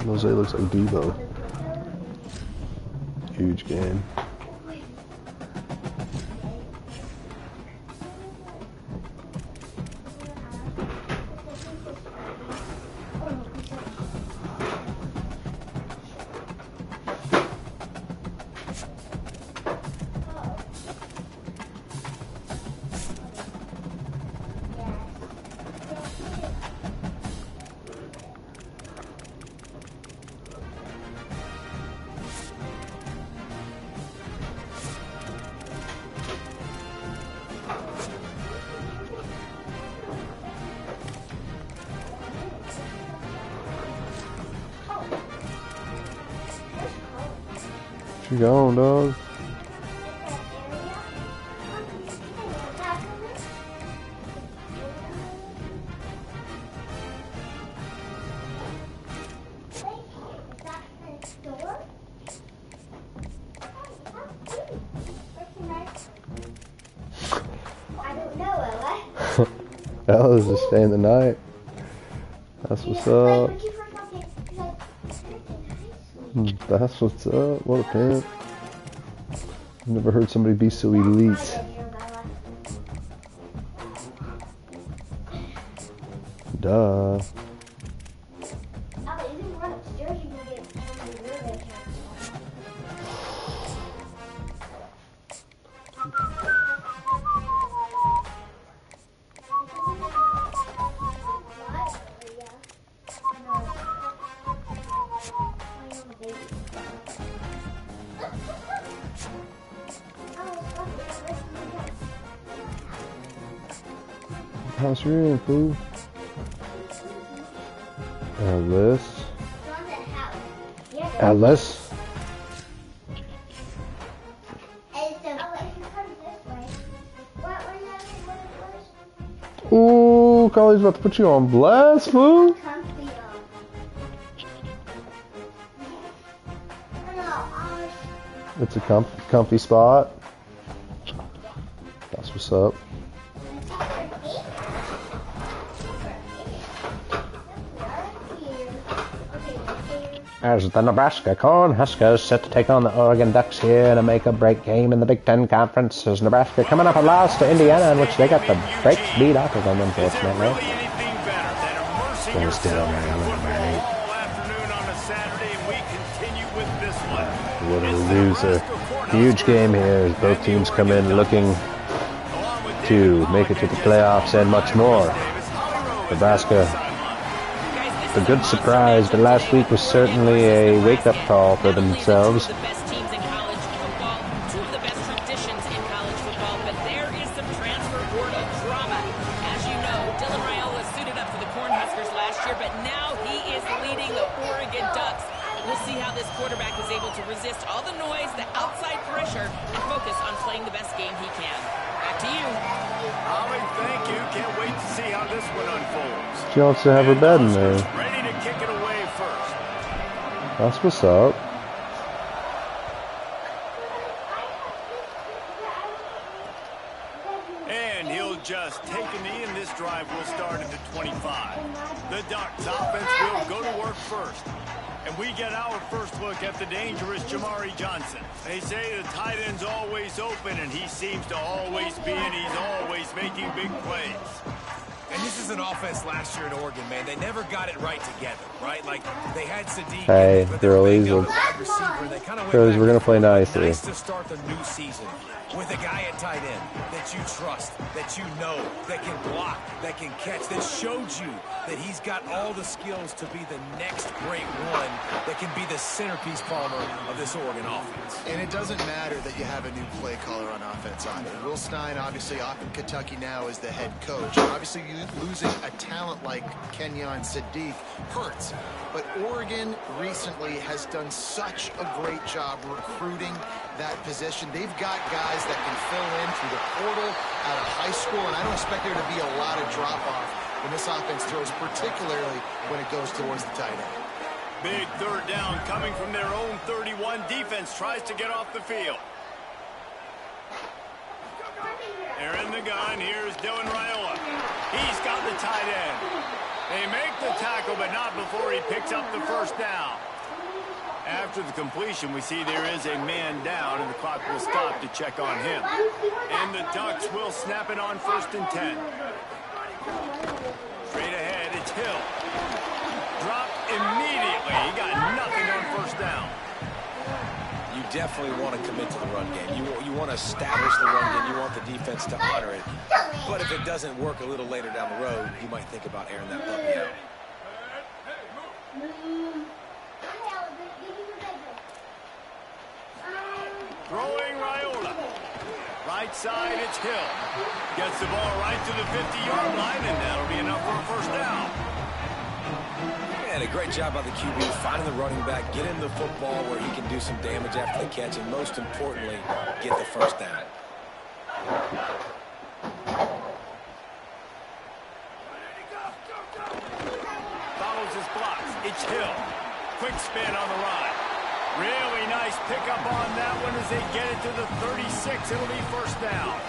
Jose looks like Devo. Huge game. You going, dog? Ella's just staying the night. That's what's up. That's what's up. What a pimp. I've never heard somebody be so elite. Duh. House you're in, fool. Alice. Alice. Ooh, Carly's about to put you on blast, fool. It's a comfy spot. That's what's up. As the Nebraska Cornhuskers set to take on the Oregon Ducks here in a make-or-break game in the Big Ten Conference, as Nebraska coming up a loss to Indiana, in which they got the brakes beat off of them, unfortunately. Still on right? What a loser. Huge game here as both teams come in looking to make it to the playoffs and much more. Nebraska, a good surprise, but last week was certainly a wake-up call for themselves. The best teams in college football, two of the best traditions in college football, but there is some transfer portal drama. As you know, Dylan Raiola suited up for the Cornhuskers last year, but now he is leading the Oregon Ducks. We'll see how this quarterback is able to resist all the noise, the outside pressure, and focus on playing the best game he can. Back to you. Ollie, thank you. Can't wait to see how this one unfolds. She wants to have her bed in there. Ready to kick it away first. That's what's up. And he'll just take a knee, and this drive will start at the 25. The Ducks offense will go to work first. And we get our first look at the dangerous Jamari Johnson. They say the tight end's always open, and he seems to always be, and he's always making big plays. And this is an offense last year in Oregon, man. They never got it right together, right? Like, they had Sadiq. Hey, girlies, we're going to play nice here. Nice to start the new season with a guy at tight end that you trust, that you know, that can block, that can catch, that showed you that he's got all the skills to be the next great one that can be the centerpiece, Palmer, of this Oregon offense. And it doesn't matter that you have a new play caller on offense either. Will Stein, obviously off in Kentucky now, is the head coach. Obviously, losing a talent like Kenyon Sadiq hurts. But Oregon recently has done such a great job recruiting that position. They've got guys that can fill in through the portal out of high school, and I don't expect there to be a lot of drop-off when this offense throws, particularly when it goes towards the tight end. Big third down coming from their own 31. Defense tries to get off the field. They're in the gun. Here's Dylan Raiola. He's got the tight end. They make the tackle, but not before he picks up the first down. After the completion, we see there is a man down, and the clock will stop to check on him. And the Ducks will snap it on 1st and 10. Straight ahead, it's Hill. Dropped immediately. He got nothing on 1st down. You definitely want to commit to the run game. You want to establish the run game. You want the defense to honor it. But if it doesn't work a little later down the road, you might think about airing that puppy out. Throwing Raiola. Right side, it's Hill. Gets the ball right to the 50-yard line, and that'll be enough for a 1st down. And a great job by the QB finding the running back, get him the football where he can do some damage after the catch, and most importantly, get the 1st down. Follows his blocks. It's Hill. Quick spin on the run. Really nice pickup on that one as they get it to the 36. It'll be 1st down.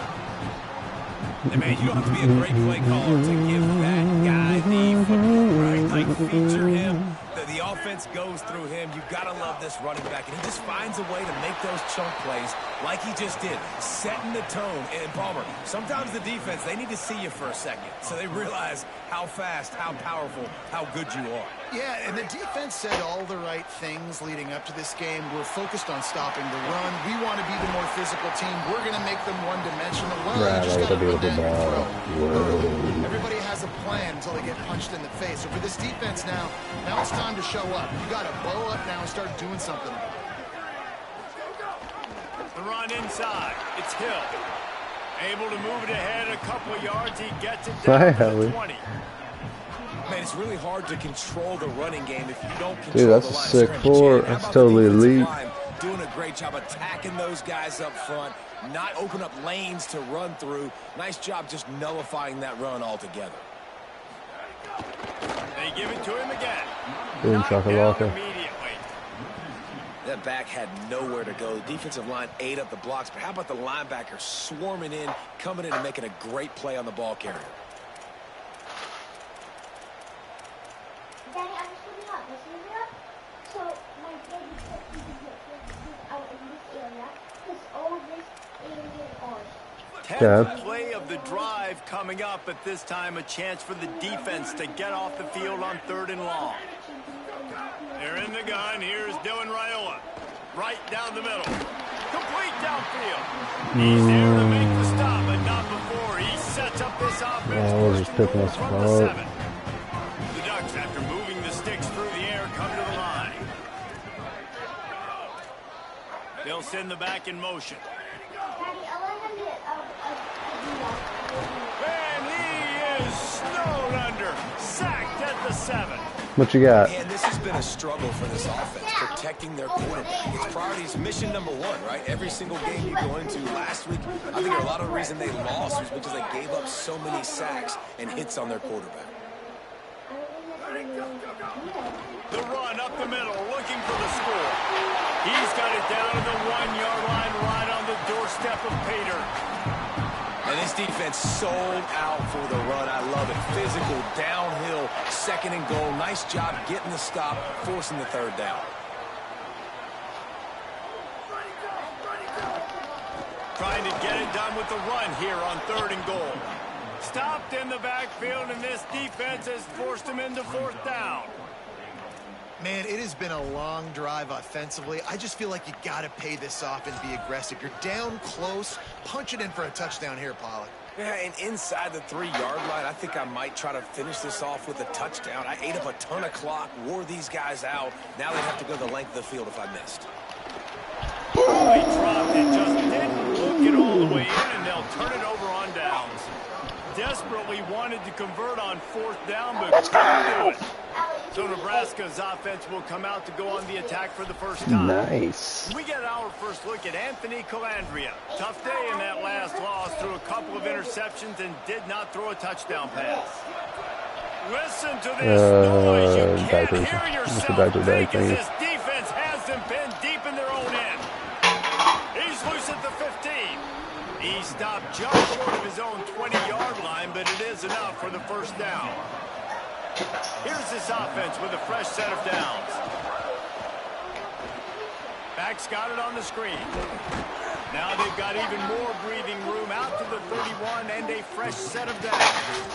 And man, you don't have to be a great play caller to give that guy the football, right? Like, feature him. The offense goes through him. You've got to love this running back. And he just finds a way to make those chunk plays like he just did, setting the tone. And Palmer, sometimes the defense, they need to see you for a second so they realize how fast, how powerful, how good you are. Yeah, and the defense said all the right things leading up to this game. We're focused on stopping the run. We want to be the more physical team. We're going to make them one-dimensional. Well, you just got to run down your throw. Everybody has a plan until they get punched in the face. So for this defense now it's time to show up. You got to bow up now and start doing something. The run inside. It's Hill. Able to move it ahead a couple of yards. He gets it down to the 20. Man, it's really hard to control the running game if you don't control Dude, that's the a line sick of four. scrimmage. That's totally elite. Doing a great job attacking those guys up front, not open up lanes to run through. Nice job just nullifying that run altogether. They give it to him again. Boom, shakalaka. Immediately. That back had nowhere to go. The defensive line ate up the blocks, but how about the linebacker swarming in, coming in and making a great play on the ball carrier? Daddy, I'm just looking up. This area. So my daddy said he could get out in this area because all this area is ours. 10th play of the drive coming up, but this time a chance for the defense to get off the field on 3rd and long. They're in the gun. Here's Dylan Raiola. Right down the middle. Complete downfield. He's there to make the stop, but not before he sets up this offense. Oh, just picking us from the apart. 7. The Ducks, after moving the sticks through the air, come to the line. They'll send the back in motion. Daddy, I want to get And he is snowed under. Sacked at the 7. What you got? And this has been a struggle for this offense, protecting their quarterback. Its priority is mission number 1, right? Every single game you go into last week, I think a lot of the reason they lost was because they gave up so many sacks and hits on their quarterback. The run up the middle, looking for the score. He's got it down to the 1-yard line, right on the doorstep of Pater. And this defense sold out for the run. I love it. Physical, downhill, 2nd and goal. Nice job getting the stop, forcing the 3rd down. Trying to get it done with the run here on 3rd and goal. Stopped in the backfield, and this defense has forced him into 4th down. Man, it has been a long drive offensively. I just feel like you got to pay this off and be aggressive. You're down close. Punch it in for a touchdown here, Pollock. Yeah, and inside the 3-yard line, I think I might try to finish this off with a touchdown. I ate up a ton of clock, wore these guys out. Now they have to go the length of the field if I missed. They dropped it, just didn't look it all the way in, and they'll turn it over on downs. Desperately wanted to convert on 4th down, but couldn't do it. So Nebraska's offense will come out to go on the attack for the first time. Nice. We get our first look at Anthony Calandria. Tough day in that last loss, threw a couple of interceptions and did not throw a touchdown pass. Listen to this noise. You can't hear yourself think as this defense has them pinned deep in their own end. He's loose at the 15. He stopped just short of his own 20-yard line, but it is enough for the first down. Here's this offense with a fresh set of downs. Back's got it on the screen. Now they've got even more breathing room out to the 31 and a fresh set of downs.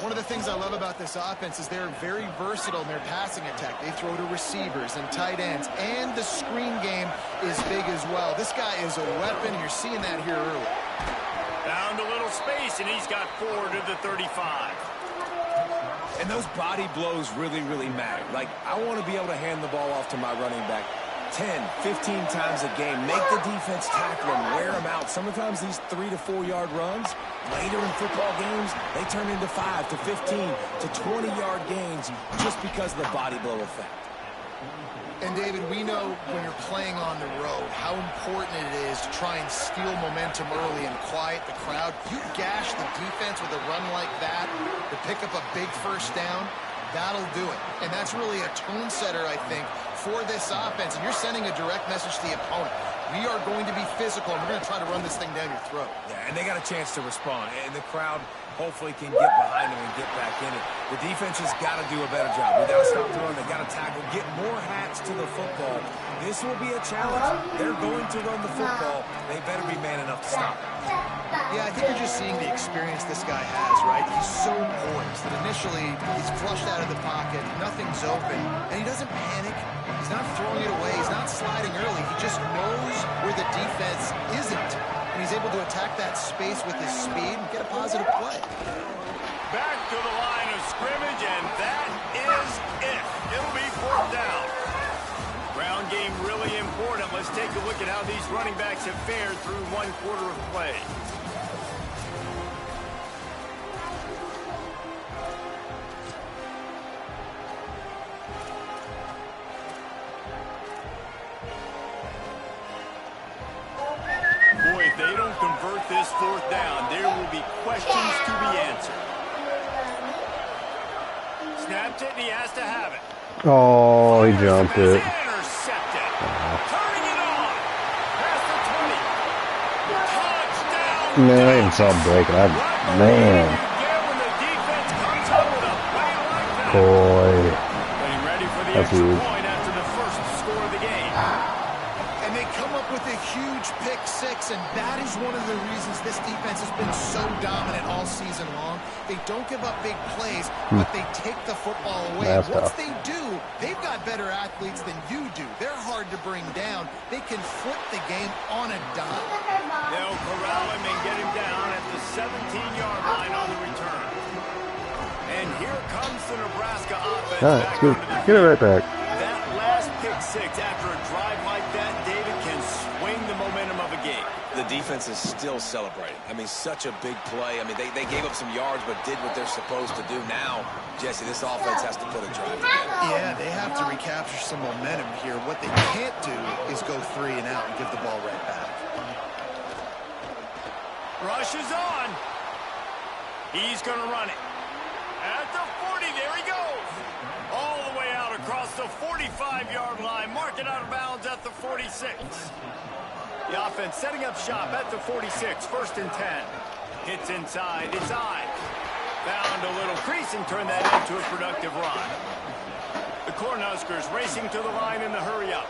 One of the things I love about this offense is they're very versatile in their passing attack. They throw to receivers and tight ends, and the screen game is big as well. This guy is a weapon. You're seeing that here early. Found a little space, and he's got 4 to the 35. And those body blows really, really matter. Like, I want to be able to hand the ball off to my running back 10, 15 times a game. Make the defense tackle them, wear them out. Sometimes these 3 to 4 yard runs, later in football games, they turn into 5 to 15 to 20 yard gains just because of the body blow effect. And, David, we know when you're playing on the road how important it is to try and steal momentum early and quiet the crowd. You gash the defense with a run like that to pick up a big first down, that'll do it. And that's really a tone setter, I think, for this offense. And you're sending a direct message to the opponent. We are going to be physical, and we're going to try to run this thing down your throat. Yeah, and they got a chance to respond. And the crowd hopefully can get behind them and get back in it. The defense has got to do a better job. They got to stop throwing. They got to tackle, get more hats to the football. This will be a challenge. They're going to run the football. They better be man enough to stop it. Yeah, I think you're just seeing the experience this guy has, right? He's so poised that initially he's flushed out of the pocket, nothing's open, and he doesn't panic. He's not throwing it away. He's not sliding early. He just knows where the defense isn't, and he's able to attack that space with his speed and get a positive play. Back to the line of scrimmage, and that is it. It'll be 4th down. Ground game really important. Let's take a look at how these running backs have fared through 1 quarter of play. Boy, if they don't convert this 4th down, there will be questions to be answered. Snapped it, and he has to have it. Oh, he jumped it. Intercepted. Turning it on. Past the 20. Touchdown. Man, I even saw him break it. Man. Boy. Ready for the That's extra huge. point after the first score of the game. And they come up with a huge pick six, and that is one of the reasons this defense has been so dominant all season long. They don't give up big plays, but they take the football away. That's Once tough. they do, they've got better athletes than you do. They're hard to bring down. They can flip the game on a dime. They'll corral him and get him down at the 17-yard line on the return. And here comes the Nebraska offense. All right, back good. onto the Get it field. right back. That last pick six after a drive like that, David, can swing the momentum of a game. The defense is still celebrating. I mean, such a big play. I mean, they gave up some yards but did what they're supposed to do. Now, Jesse, this offense has to put a drive together. Yeah, they have to recapture some momentum here. What they can't do is go 3 and out and give the ball right back. Rush is on. He's going to run it. At the 40, there he goes. All the way out across the 45-yard line. Mark it out of bounds at the 46. The offense setting up shop at the 46. 1st and 10. Hits inside. It's I. Found a little crease and turned that into a productive run. The Cornhuskers racing to the line in the hurry-up.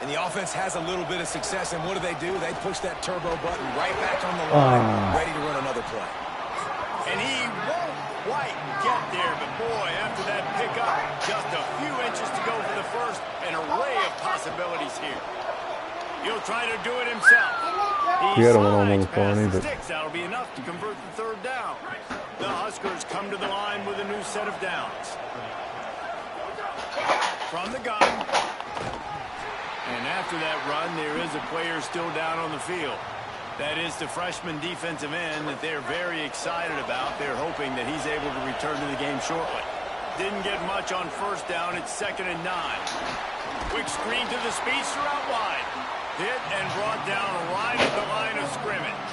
And the offense has a little bit of success, and what do? They push that turbo button right back on the line, ready to run another play. And he won't quite get there, but boy, after that pickup, just a few inches to go for the first, an array of possibilities here. He'll try to do it himself. He had a one-on-one past the but sticks. That'll be enough to convert the 3rd down. The Huskers come to the line with a new set of downs. From the gun. And after that run, there is a player still down on the field. That is the freshman defensive end that they're very excited about. They're hoping that he's able to return to the game shortly. Didn't get much on 1st down. It's 2nd and 9. Quick screen to the speedster out wide. Hit and brought down right at the line of scrimmage.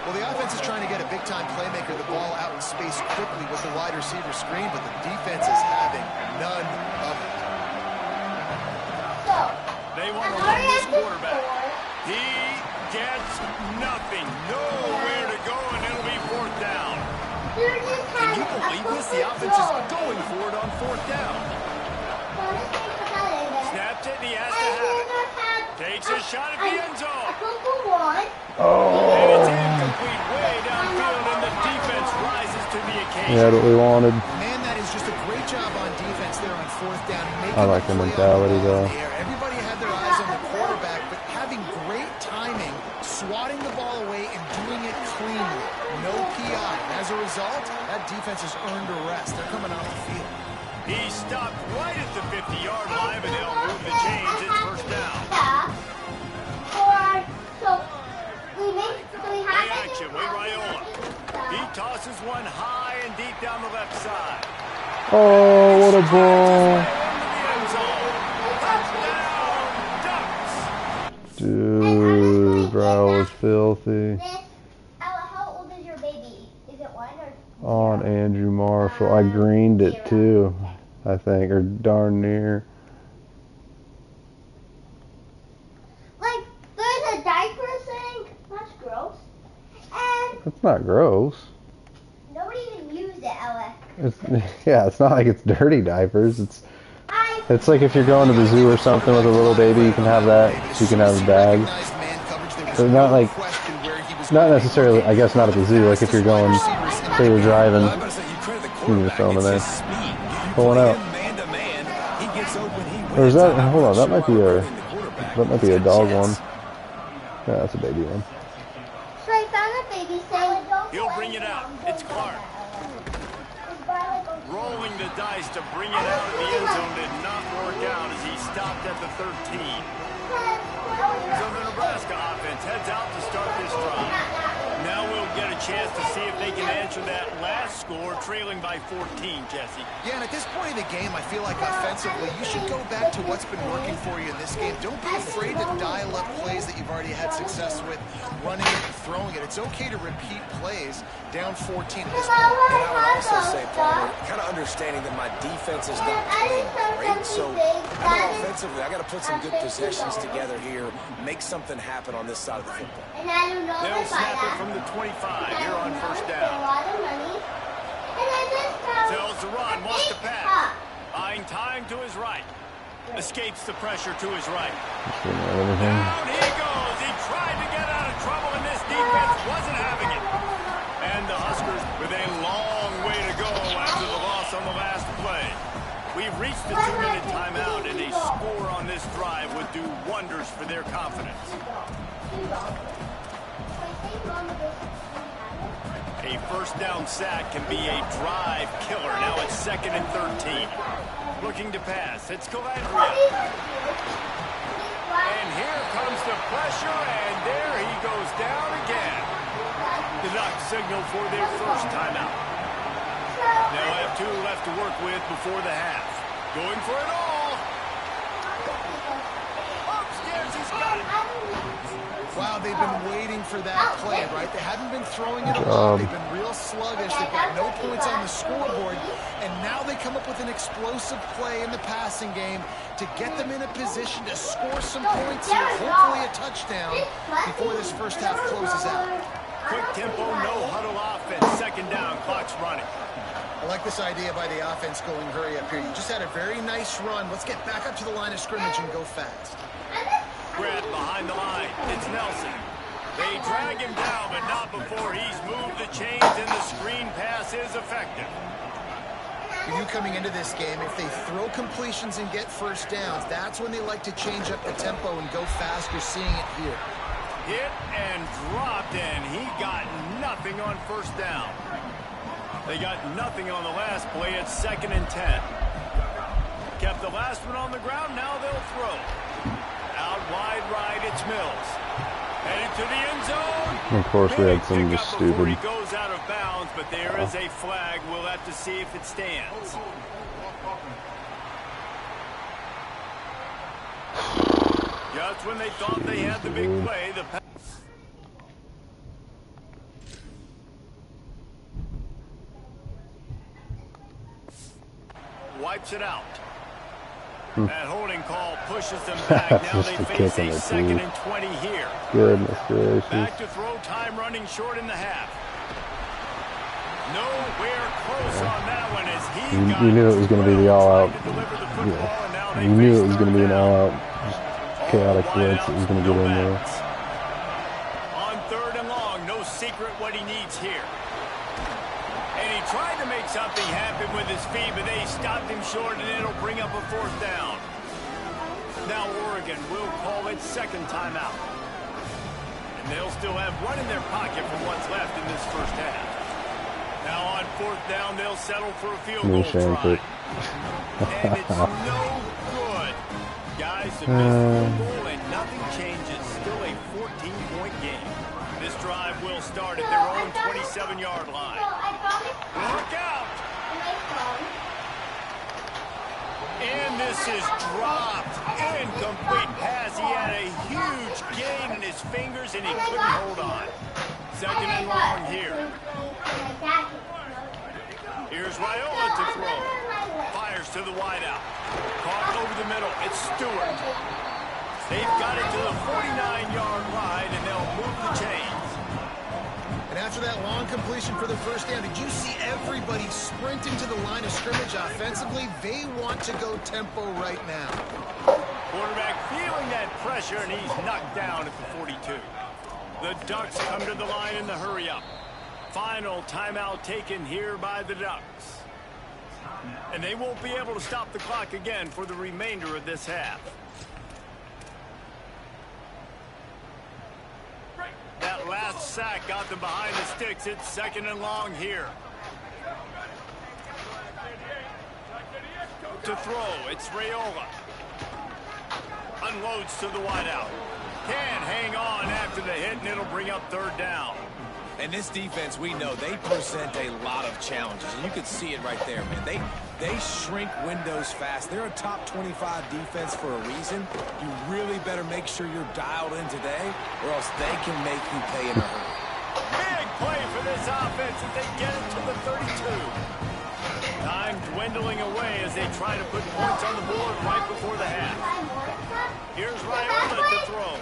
Well, the offense is trying to get a big-time playmaker the ball out in space quickly with the wide receiver screen, but the defense is having none of it. They want to run this quarterback. He gets nothing. Nowhere to go, and it'll be 4th down. Can you believe this? the offense is going for it on 4th down. Snaps it, and he has to have it. Takes a shot at the end zone. And it's incomplete way downfield, and the defense rises to the occasion. Yeah, what we wanted. Man, that is just a great job on defense there on 4th down. I like the mentality, though. Everybody had their eyes on the quarterback, but having great timing, swatting the ball away, and doing it cleanly. No PI. As a result, that defense has earned a rest. They're coming off the field. He stopped right at the 50-yard line, and they'll move the chains. It's 1st down. Play action with Raiola. He tosses one high and deep down the left side. Oh, what a ball. Dude, bro, was filthy. How old is your baby? Is it 1 or? On Andrew Marshall. I greened it too, I think, or darn near. Like, there's a diaper thing. That's gross. And It's not gross. nobody even used it, Ella. It's not like it's dirty diapers. It's like if you're going to the zoo or something with a little baby, you can have that. So you can have a bag. But not like, not necessarily, I guess not at the zoo. Like if you're going, say you're driving, you can just throw them in there. Pull one out. Or is that, hold on, that might be a dog one. Yeah, that's a baby one. So I found a baby saying, He'll bring it out. It's Clark. Rolling the dice to bring it out of the end zone did not work out as he stopped at the 13. So the Nebraska offense heads out to start this drive. Now we'll get a chance to see if they can answer that last score, trailing by 14, Jesse. Yeah, and at this point in the game, I feel like offensively, you should go back to what's been working for you in this game. Don't be afraid to dial up plays that you've already had success with, running it and throwing it. It's okay to repeat plays down 14 at this point. And I would also say, Palmer, kind of understanding that my defense is not playing great, so I know offensively I got to put some good possessions together here, make something happen on this side of the football. and I don't know They'll if snap it from the 25 here on 1st down. Tells the run, wants to pass. Buying time to his right. Escapes the pressure to his right. Down he goes. He tried to get out of trouble, and this defense wasn't having it. And the Huskers with a long way to go after the loss on the last play. We've reached the 2-minute timeout, and a score on this drive would do wonders for their confidence. A 1st down sack can be a drive killer. Now it's 2nd and 13. Looking to pass. It's Calandria. And here comes the pressure, and there he goes down again. The Ducks signal for their 1st timeout. They'll have 2 left to work with before the half. Going for it all. Upstairs, he's got it. Wow, they've been waiting for that play, right? They haven't been throwing it a lot. They've been real sluggish. They've got no points on the scoreboard. And now they come up with an explosive play in the passing game to get them in a position to score some points here, hopefully a touchdown before this first half closes out. Quick tempo, no huddle offense. 2nd down, clock's running. I like this idea by the offense going hurry up here. You just had a very nice run. Let's get back up to the line of scrimmage and go fast. Grab behind the line. It's Nelson. They drag him down, but not before he's moved the chains, and the screen pass is effective. For you coming into this game, if they throw completions and get 1st downs, that's when they like to change up the tempo and go fast. You're seeing it here. Hit and dropped, and he got nothing on 1st down. They got nothing on the last play. It's 2nd and 10. Kept the last one on the ground. Now they'll throw. Out wide right, it's Mills. Headed to the end zone. Of course, we had some just stupid. He goes out of bounds, but there is a flag. We'll have to see if it stands. Just when they thought they had the big play, the wipes it out. That holding call pushes them back. Now they face a 2nd and 20 here. Goodness gracious. Back to throw, time running short in the half. Nowhere close on that one as he You knew it was going to be the all-out. Yeah. You knew it was going to be an all-out, chaotic blitz. It was going to get in there. On 3rd and long, no secret what he needs here. And he tried to make something happen with his feet, but they stopped him short, and it'll bring up a 4th down. Now Oregon will call it 2nd timeout. And they'll still have one in their pocket for what's left in this first half. Now on 4th down, they'll settle for a field goal try. And it's no good. Guys, the missed field goal and nothing changes. Still a 14-point game. This drive will start at their own 27-yard line. Look out! And this is dropped. Incomplete pass. He had a huge gain in his fingers and he couldn't hold on. 2nd and long here. Here's Raiola to throw. Fires to the wideout. Caught over the middle. It's Stewart. They've got it to the 49-yard line, and they'll move the chains. And after that long completion for the first down, did you see everybody sprinting to the line of scrimmage offensively? They want to go tempo right now. Quarterback feeling that pressure, and he's knocked down at the 42. The Ducks come to the line in the hurry-up. Final timeout taken here by the Ducks. And they won't be able to stop the clock again for the remainder of this half. That last sack got them behind the sticks. It's 2nd and long here. To throw, it's Raiola. Unloads to the wideout. Can't hang on after the hit, and it'll bring up 3rd down. And this defense, we know, they present a lot of challenges. And you can see it right there, man. They shrink windows fast. They're a top 25 defense for a reason. You really better make sure you're dialed in today, or else they can make you pay in a hurry. Big play for this offense as they get it to the 32. Time dwindling away as they try to put points on the board right before the half. Here's Raiola to throw.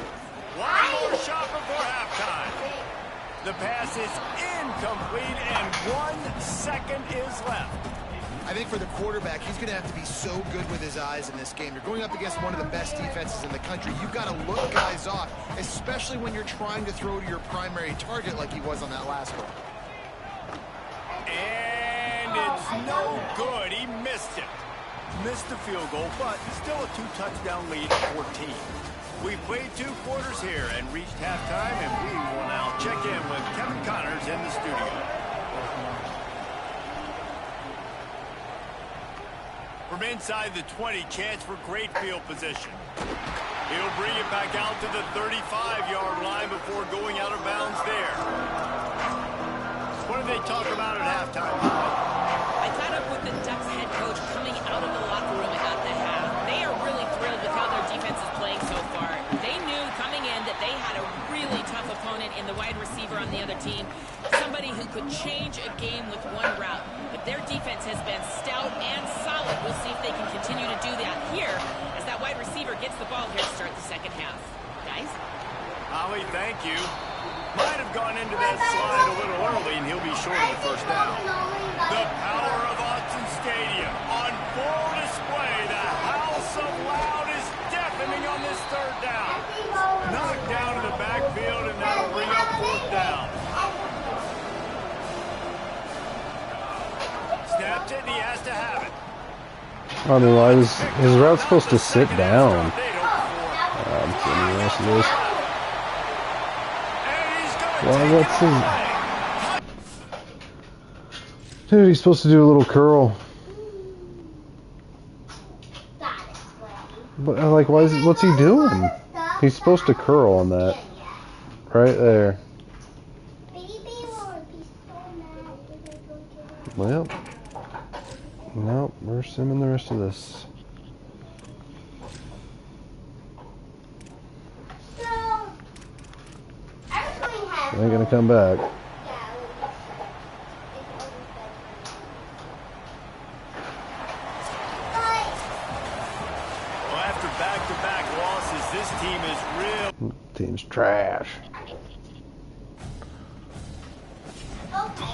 One more shot before halftime. The pass is incomplete, and 1 second is left. I think for the quarterback, he's going to have to be so good with his eyes in this game. You're going up against one of the best defenses in the country. You've got to look guys off, especially when you're trying to throw to your primary target like he was on that last one. And it's no good. He missed it. Missed the field goal, but still a 2-touchdown lead at 14. We've played 2 quarters here and reached halftime, and we will now check in with Kevin Connors in the studio. From inside the 20, chance for great field position. He'll bring it back out to the 35-yard line before going out of bounds there. What did they talk about at halftime? I caught up with the Ducks head coach coming out of the locker room at the half. They are really thrilled with how their defense is playing so far. They knew coming in that they had a really tough opponent in the wide receiver on the other team, somebody who could change a game with one route. But their defense has been stout and solid. We'll see if they can continue to do that here as that wide receiver gets the ball here to start the second half. Guys? Holly, thank you. Might have gone into that slide a little early, and he'll be short of the first down. The power of Autzen Stadium on full display. The house of loud is deafening on this 3rd down. Knocked down in the backfield, and that'll bring up 4th down. Snapped it, and he has to have it. I mean, why is his route supposed to sit down? I'm kidding. Yes, it is. Well, what's his... Dude, he's supposed to do a little curl. But, like, why is what's he doing? He's supposed to curl on that. Right there. Well, nope, we're simming the rest of this. They ain't gonna come back. Well, after back-to-back losses, this team is real. Team's trash.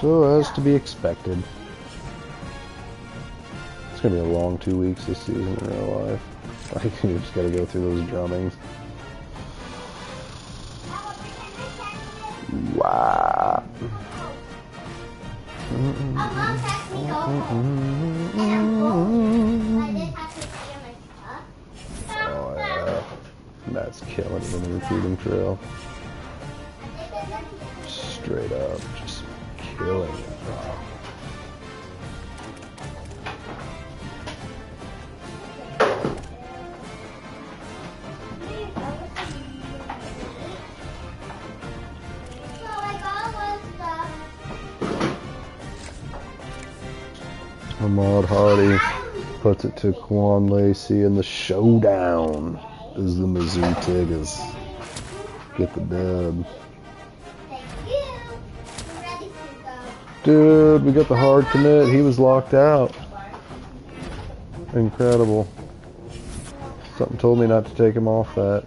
So, as to be expected. It's going to be a long 2 weeks this season in real life. I think you just got to go through those drummings. Wow. Oh yeah, Matt's killing it in the recruiting trail. Straight up, just killing it. Wow. Ahmad Hardy puts it to Quan Lacey, and the showdown is the Mizzou Tigers get the dub. Dude, we got the hard commit. He was locked out. Incredible. Something told me not to take him off that.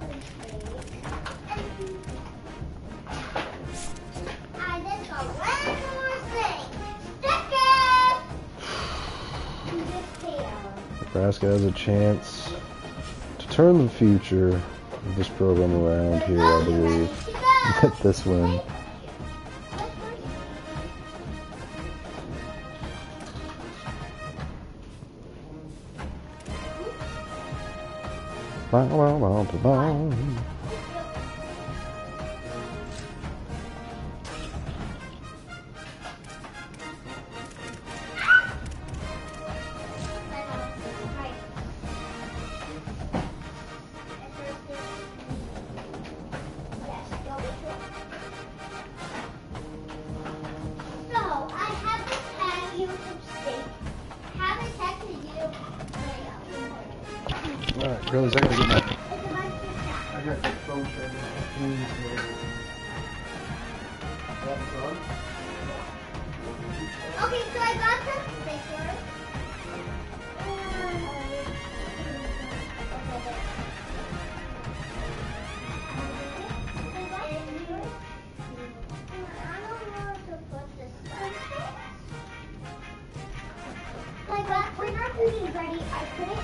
Nebraska has a chance to turn the future of this program around here, I believe. Get this win. Bow, bow, bow, bow, bow. Alright, girls, I gotta get back. I got the phone charger. Okay, so I got the sticker. When our food is ready, I put it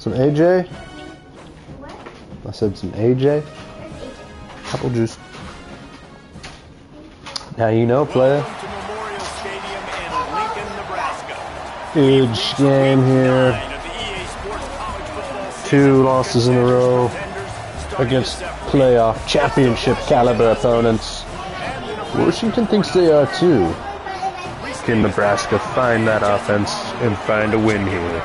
Some AJ? What? I said some AJ. Apple juice. Now you know, player. Welcome to Memorial Stadium in Lincoln, Nebraska. Huge game here. 9 of the EA Sports College Football season. 2 losses in a row Starting against this afternoon. playoff championship caliber opponents. Washington thinks they are too. Can Nebraska find that offense and find a win here?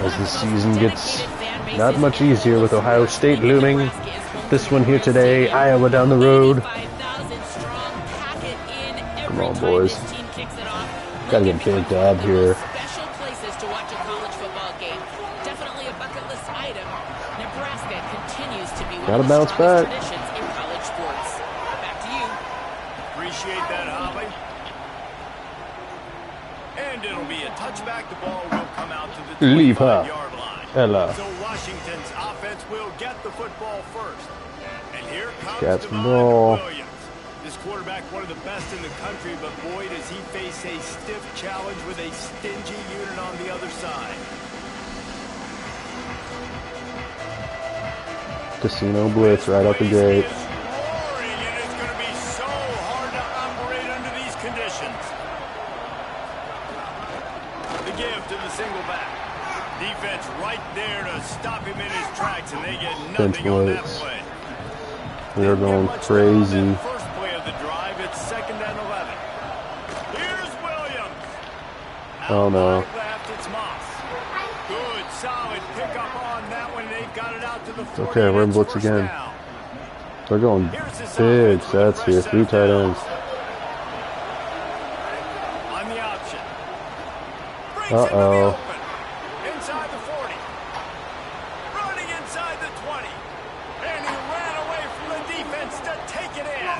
As the season gets not much easier with Ohio State looming. This one here today, Iowa down the road. Come on, boys. Gotta get Big Dab here. Special places to watch a college football game. Definitely a bucket list item. Nebraska continues to be one Gotta of the bounce strongest back. traditions in college sports. Back to you. Appreciate that, Holly. And it'll be a touchback. The ball will come out to the Leave her. 25-yard line. Ella. So Washington's offense will get the football first. And here comes Cats Devon ball. Williams. This quarterback, one of the best in the country, but boy, does he face a stiff challenge with a stingy unit on the other side. Casino blitz right out the gate. Roaring, and it's going to be so hard to operate under these conditions. The give to the single back. Defense right there to stop him in his tracks, and they get nothing on that blitz. play. We are going crazy. First play of the drive, it's 2nd and 11. Here's Williams. Oh no. Out left, it's Moss. Good, solid pickup on that one. They've got it out to the 40. Okay, we're in It's blitz first again. down. They're going Here's this big offense with a sets fresh here. set 3 of tight downs. ends. On the option. Breaks into the Uh-oh. open. Inside the 40. Running inside the 20. And he ran away from the defense to take it in.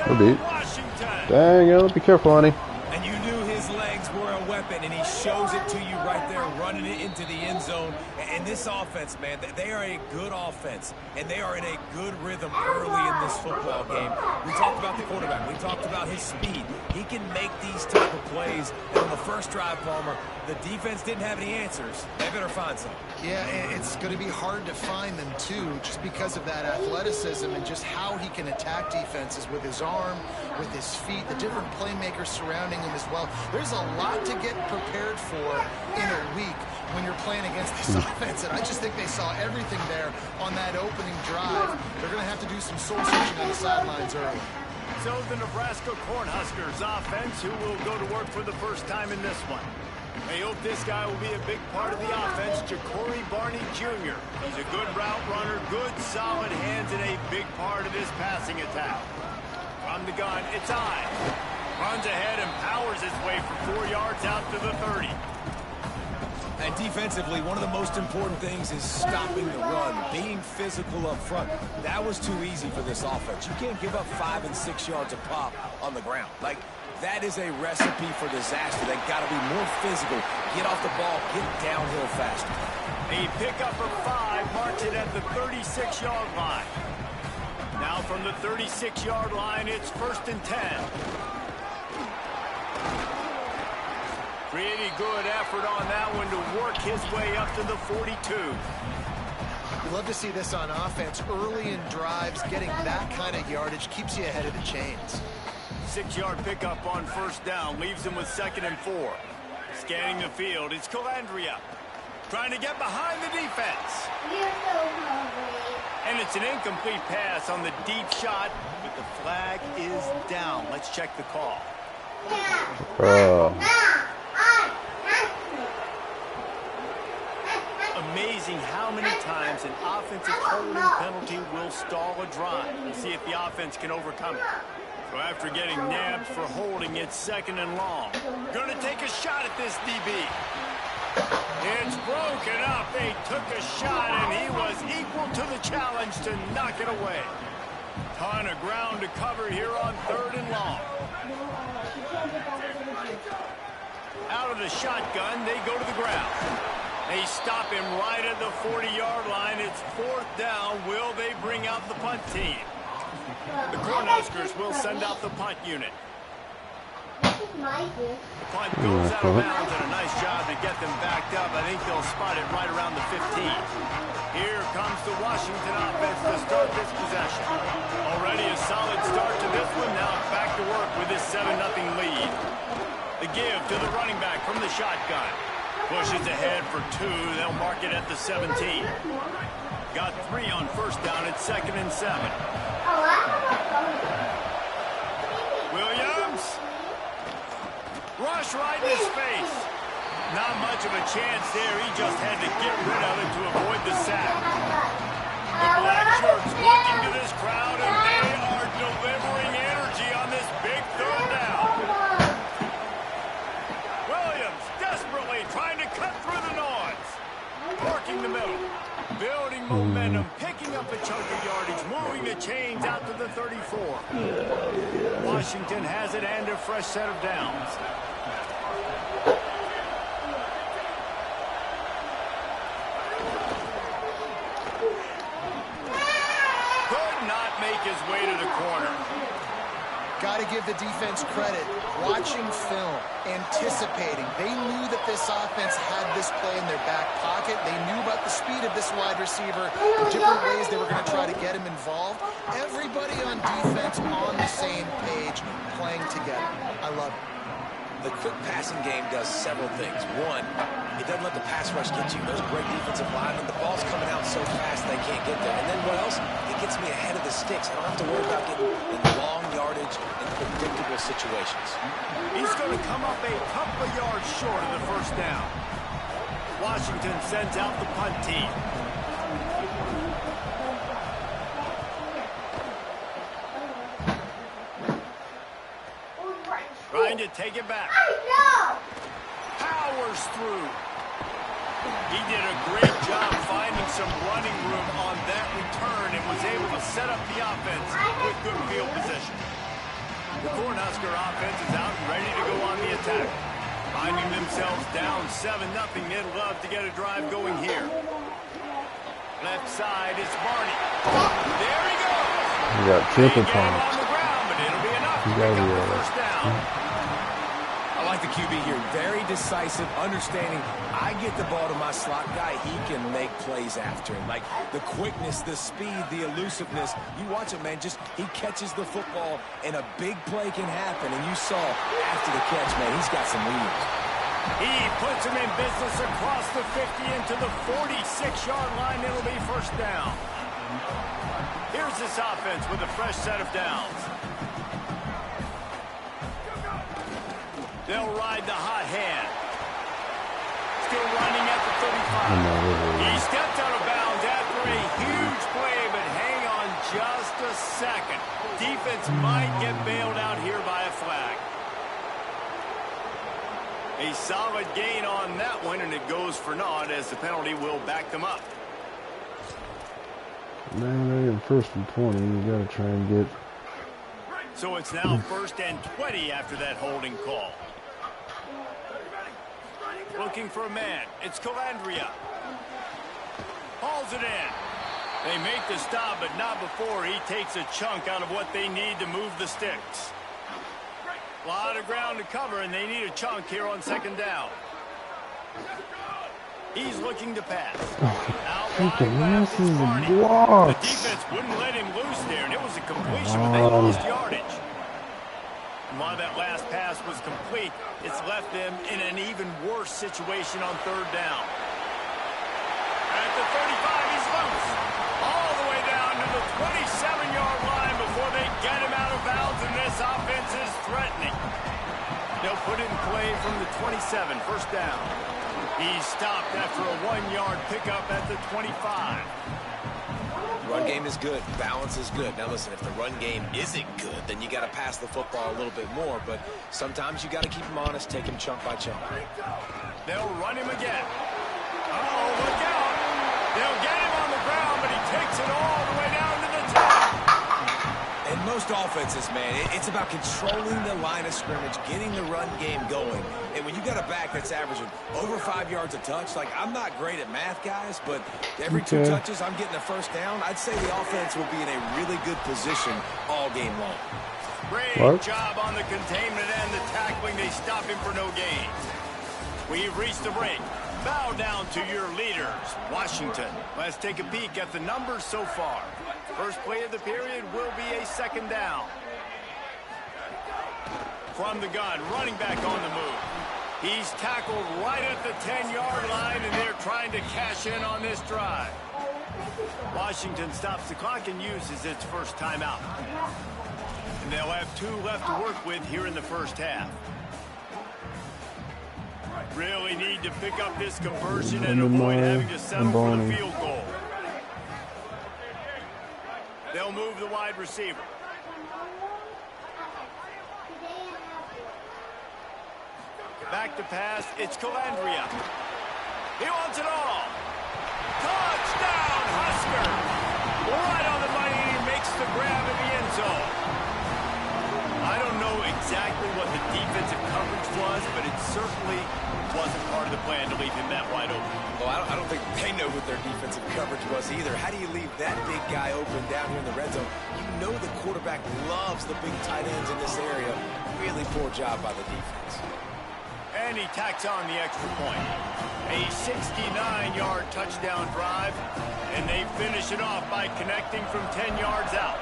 We're beat. Touchdown, Washington. Dang, yo, be careful, honey. And you knew his legs were a weapon, and he shows it to you right there, running it into the end zone. And this offense, man, they are a good offense, and they are in a good rhythm early in this football game. We talked about the quarterback. We talked about his speed. He can make these type of plays. And on the first drive, Palmer, the defense didn't have any answers. They better find some. Yeah, and it's going to be hard to find them, too, just because of that athleticism and just how he can attack defenses with his arm, with his feet, the different playmakers surrounding him as well. There's a lot to get prepared for in a week when you're playing against this offense, and I just think they saw everything there on that opening drive. They're going to have to do some soul searching on the sidelines early. So the Nebraska Cornhuskers offense, who will go to work for the first time in this one. They hope this guy will be a big part of the offense, Ja'Cory Barney Jr. He's a good route runner, good solid hands, and a big part of this passing attack. From the gun, it's I. Runs ahead and powers his way for 4 yards out to the 30. And defensively, one of the most important things is stopping the run, being physical up front. That was too easy for this offense. You can't give up 5 and 6 yards a pop on the ground. Like, that is a recipe for disaster. They've got to be more physical, get off the ball, get downhill faster. A pickup of 5, marks it at the 36-yard line. Now from the 36-yard line, it's 1st and 10. Pretty good effort on that one to work his way up to the 42. We love to see this on offense. Early in drives, getting that kind of yardage keeps you ahead of the chains. 6-yard pickup on 1st down, leaves him with 2nd and 4. Scanning the field, it's Calandria. Trying to get behind the defense. And it's an incomplete pass on the deep shot, but the flag is down. Let's check the call. Amazing how many times an offensive holding penalty will stall a drive. We'll see if the offense can overcome it. So after getting nabbed for holding, it's 2nd and long. Going to take a shot at this DB. It's broken up. They took a shot, and he was equal to the challenge to knock it away. Ton of ground to cover here on 3rd and long. Out of the shotgun, they go to the ground. They stop him right at the 40-yard line. It's 4th down. Will they bring out the punt team? The Cornhuskers will send out the punt unit. The punt goes out of bounds, and a nice job to get them backed up. I think they'll spot it right around the 15. Here comes the Washington offense to start this possession. Already a solid start to this one. Now back to work with this 7-0 lead. The give to the running back from the shotgun. Pushes ahead for 2. They'll mark it at the 17. Got 3 on first down at 2nd and 7. Williams. Rush right in his face. Not much of a chance there. He just had to get rid of it to avoid the sack. The black shirts looking to this crowd, and they are delivering energy on this big 3rd down. Williams desperately trying to cut through the noise. Working the middle. Building momentum, picking up a chunk of yardage, moving the chains out to the 34. Washington has it and a fresh set of downs. Could not make his way to the corner. Got to give the defense credit. Watching film, anticipating. They knew that this offense had this play in their back pocket. They knew about the speed of this wide receiver, the different ways they were going to try to get him involved. Everybody on defense on the same page, playing together. I love it. The quick passing game does several things. One, it doesn't let the pass rush get you. Those great defensive linemen, the ball's coming out so fast they can't get there. And then what else? It gets me ahead of the sticks. I don't have to worry about getting in long yardage and predictable situations. He's going to come up a couple of yards short of the first down. Washington sends out the punt team. Trying to take it back. Powers through. He did a great job finding some running room on that return and was able to set up the offense with good field position. The Cornhusker offense is out and ready to go on the attack. Finding themselves down 7-0, they'd love to get a drive going here. Left side is Barney. There he goes. You got triple on punch. the ground, but it'll be enough to You pick gotta up be the able first down. I like the QB here. Very decisive, understanding I get the ball to my slot guy. He can make plays after him. Like the quickness, the speed, the elusiveness. You watch it, man. Just he catches the football and a big play can happen. And you saw after the catch, man, he's got some wheels. He puts him in business across the 50 into the 46-yard line. It'll be first down. Here's this offense with a fresh set of downs. They'll ride the hot hand. Still running at the 35. He stepped out of bounds after a huge play, but hang on just a second. Defense might get bailed out here by a flag. A solid gain on that one, and it goes for naught as the penalty will back them up. Man, they're in 1st and 20. You got to try and get. So it's now 1st and 20 after that holding call. Looking for a man. It's Calandria. Hauls it in. They make the stop, but not before he takes a chunk out of what they need to move the sticks. A lot of ground to cover, and they need a chunk here on 2nd down. He's looking to pass. Out wide left is Barney. The defense wouldn't let him loose there, and it was a completion, but they lost yardage. And while that last pass was complete, it's left them in an even worse situation on 3rd down. At the 35, he's loose. All the way down to the 27-yard line before they get him out of bounds, and this offense is threatening. They'll put it in play from the 27, 1st down. He's stopped after a 1-yard pickup at the 25. Run game is good. Balance is good. Now, listen, if the run game isn't good, then you got to pass the football a little bit more. But sometimes you got to keep him honest, take him chunk by chunk. They'll run him again. Uh-oh, look out. They'll get him on the ground, but he takes it all the way down to the 10. In most offenses, man, it's about controlling the line of scrimmage, getting the run game going. And when you got a back that's averaging over 5 yards a touch, like I'm not great at math, guys, but every 2 touches I'm getting a 1st down, I'd say the offense will be in a really good position all game long. Great job on the containment and the tackling. They stop him for no gain. We've reached the break. Bow down to your leaders, Washington. Let's take a peek at the numbers so far. First play of the period will be a second down. From the gun, running back on the move. He's tackled right at the 10-yard line, and they're trying to cash in on this drive. Washington stops the clock and uses its first timeout. And they'll have 2 left to work with here in the first half. Really need to pick up this conversion and avoid having to settle for the field goal. They'll move the wide receiver. Back to pass, it's Calandria. He wants it all. Touchdown, Husker! Right on the money, he makes the grab in the end zone. I don't know exactly what the defensive coverage was, but it certainly wasn't part of the plan to leave him that wide open. Well, I don't think they know what their defensive coverage was either. How do you leave that big guy open down here in the red zone? You know the quarterback loves the big tight ends in this area. Really poor job by the defense. And he tacks on the extra point. A 69-yard touchdown drive, and they finish it off by connecting from 10 yards out.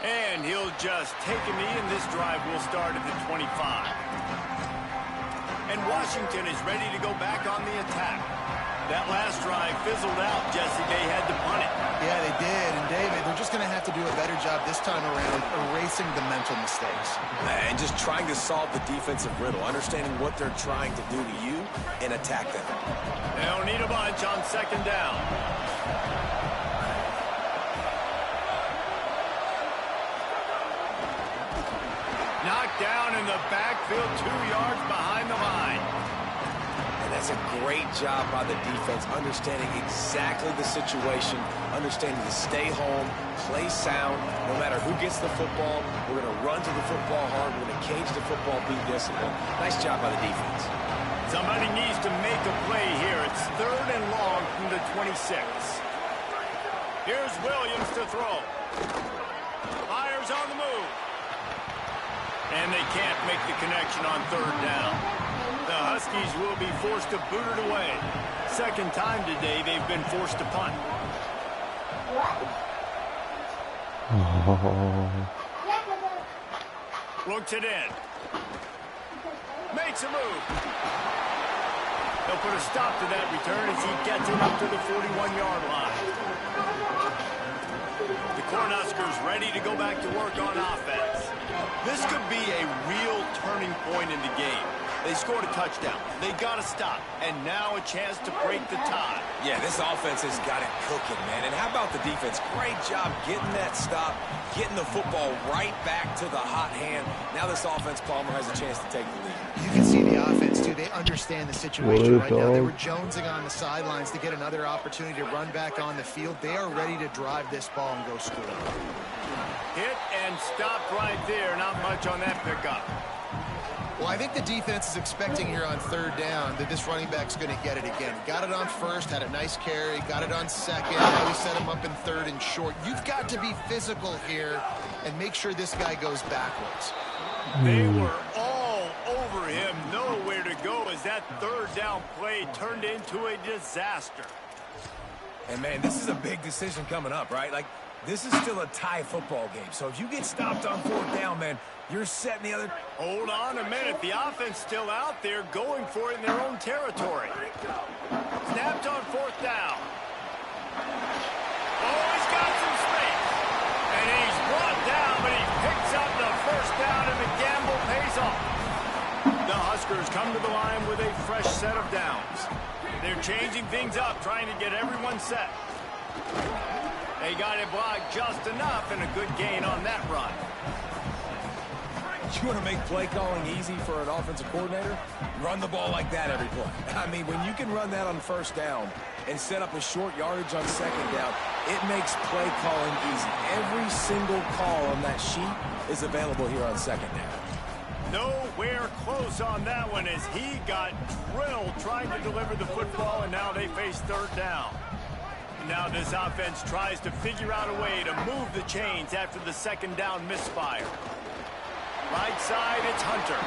And he'll just take a knee, and this drive will start at the 25. And Washington is ready to go back on the attack. That last drive fizzled out, Jesse. They had to punt it. Yeah, they did. And, David, they're just going to have to do a better job this time around erasing the mental mistakes. And just trying to solve the defensive riddle, understanding what they're trying to do to you and attack them. They'll need a bunch on second down. Knocked down in the backfield, 2 yards behind the line. That's a great job by the defense, understanding exactly the situation, understanding to stay home, play sound. No matter who gets the football, we're going to run to the football hard. We're going to cage the football, be disciplined. Nice job by the defense. Somebody needs to make a play here. It's 3rd and long from the 26. Here's Williams to throw. Fires on the move. And they can't make the connection on 3rd down. The Huskies will be forced to boot it away. Second time today they've been forced to punt. Looks it in. Makes a move. They'll put a stop to that return as he gets it up to the 41-yard line. The Cornhuskers ready to go back to work on offense. This could be a real turning point in the game. They scored a touchdown. They got to stop. And now a chance to break the tie. Yeah, this offense has got it cooking, man. And how about the defense? Great job getting that stop, getting the football right back to the hot hand. Now this offense, Palmer, has a chance to take the lead. You can see the offense, too. They understand the situation right now. They were jonesing on the sidelines to get another opportunity to run back on the field. They are ready to drive this ball and go score. Hit and stopped right there. Not much on that pickup. Well, I think the defense is expecting here on 3rd down that this running back's going to get it again. Got it on 1st, had a nice carry, got it on 2nd. Now we set him up in 3rd and short. You've got to be physical here and make sure this guy goes backwards. They were all over him. Nowhere to go as that 3rd down play turned into a disaster. And, man, this is a big decision coming up, right? Like, this is still a tie football game. So if you get stopped on 4th down, man, you're setting the other... Hold on a minute. The offense still out there going for it in their own territory. Snapped on 4th down. Oh, he's got some space. And he's brought down, but he picks up the 1st down, and the gamble pays off. The Huskers come to the line with a fresh set of downs. They're changing things up, trying to get everyone set. They got it blocked just enough, and a good gain on that run. You want to make play calling easy for an offensive coordinator? Run the ball like that every play. I mean, when you can run that on 1st down and set up a short yardage on 2nd down, it makes play calling easy. Every single call on that sheet is available here on 2nd down. Nowhere close on that one as he got drilled trying to deliver the football, and now they face 3rd down. Now this offense tries to figure out a way to move the chains after the second down misfire. Right side, it's Hunter.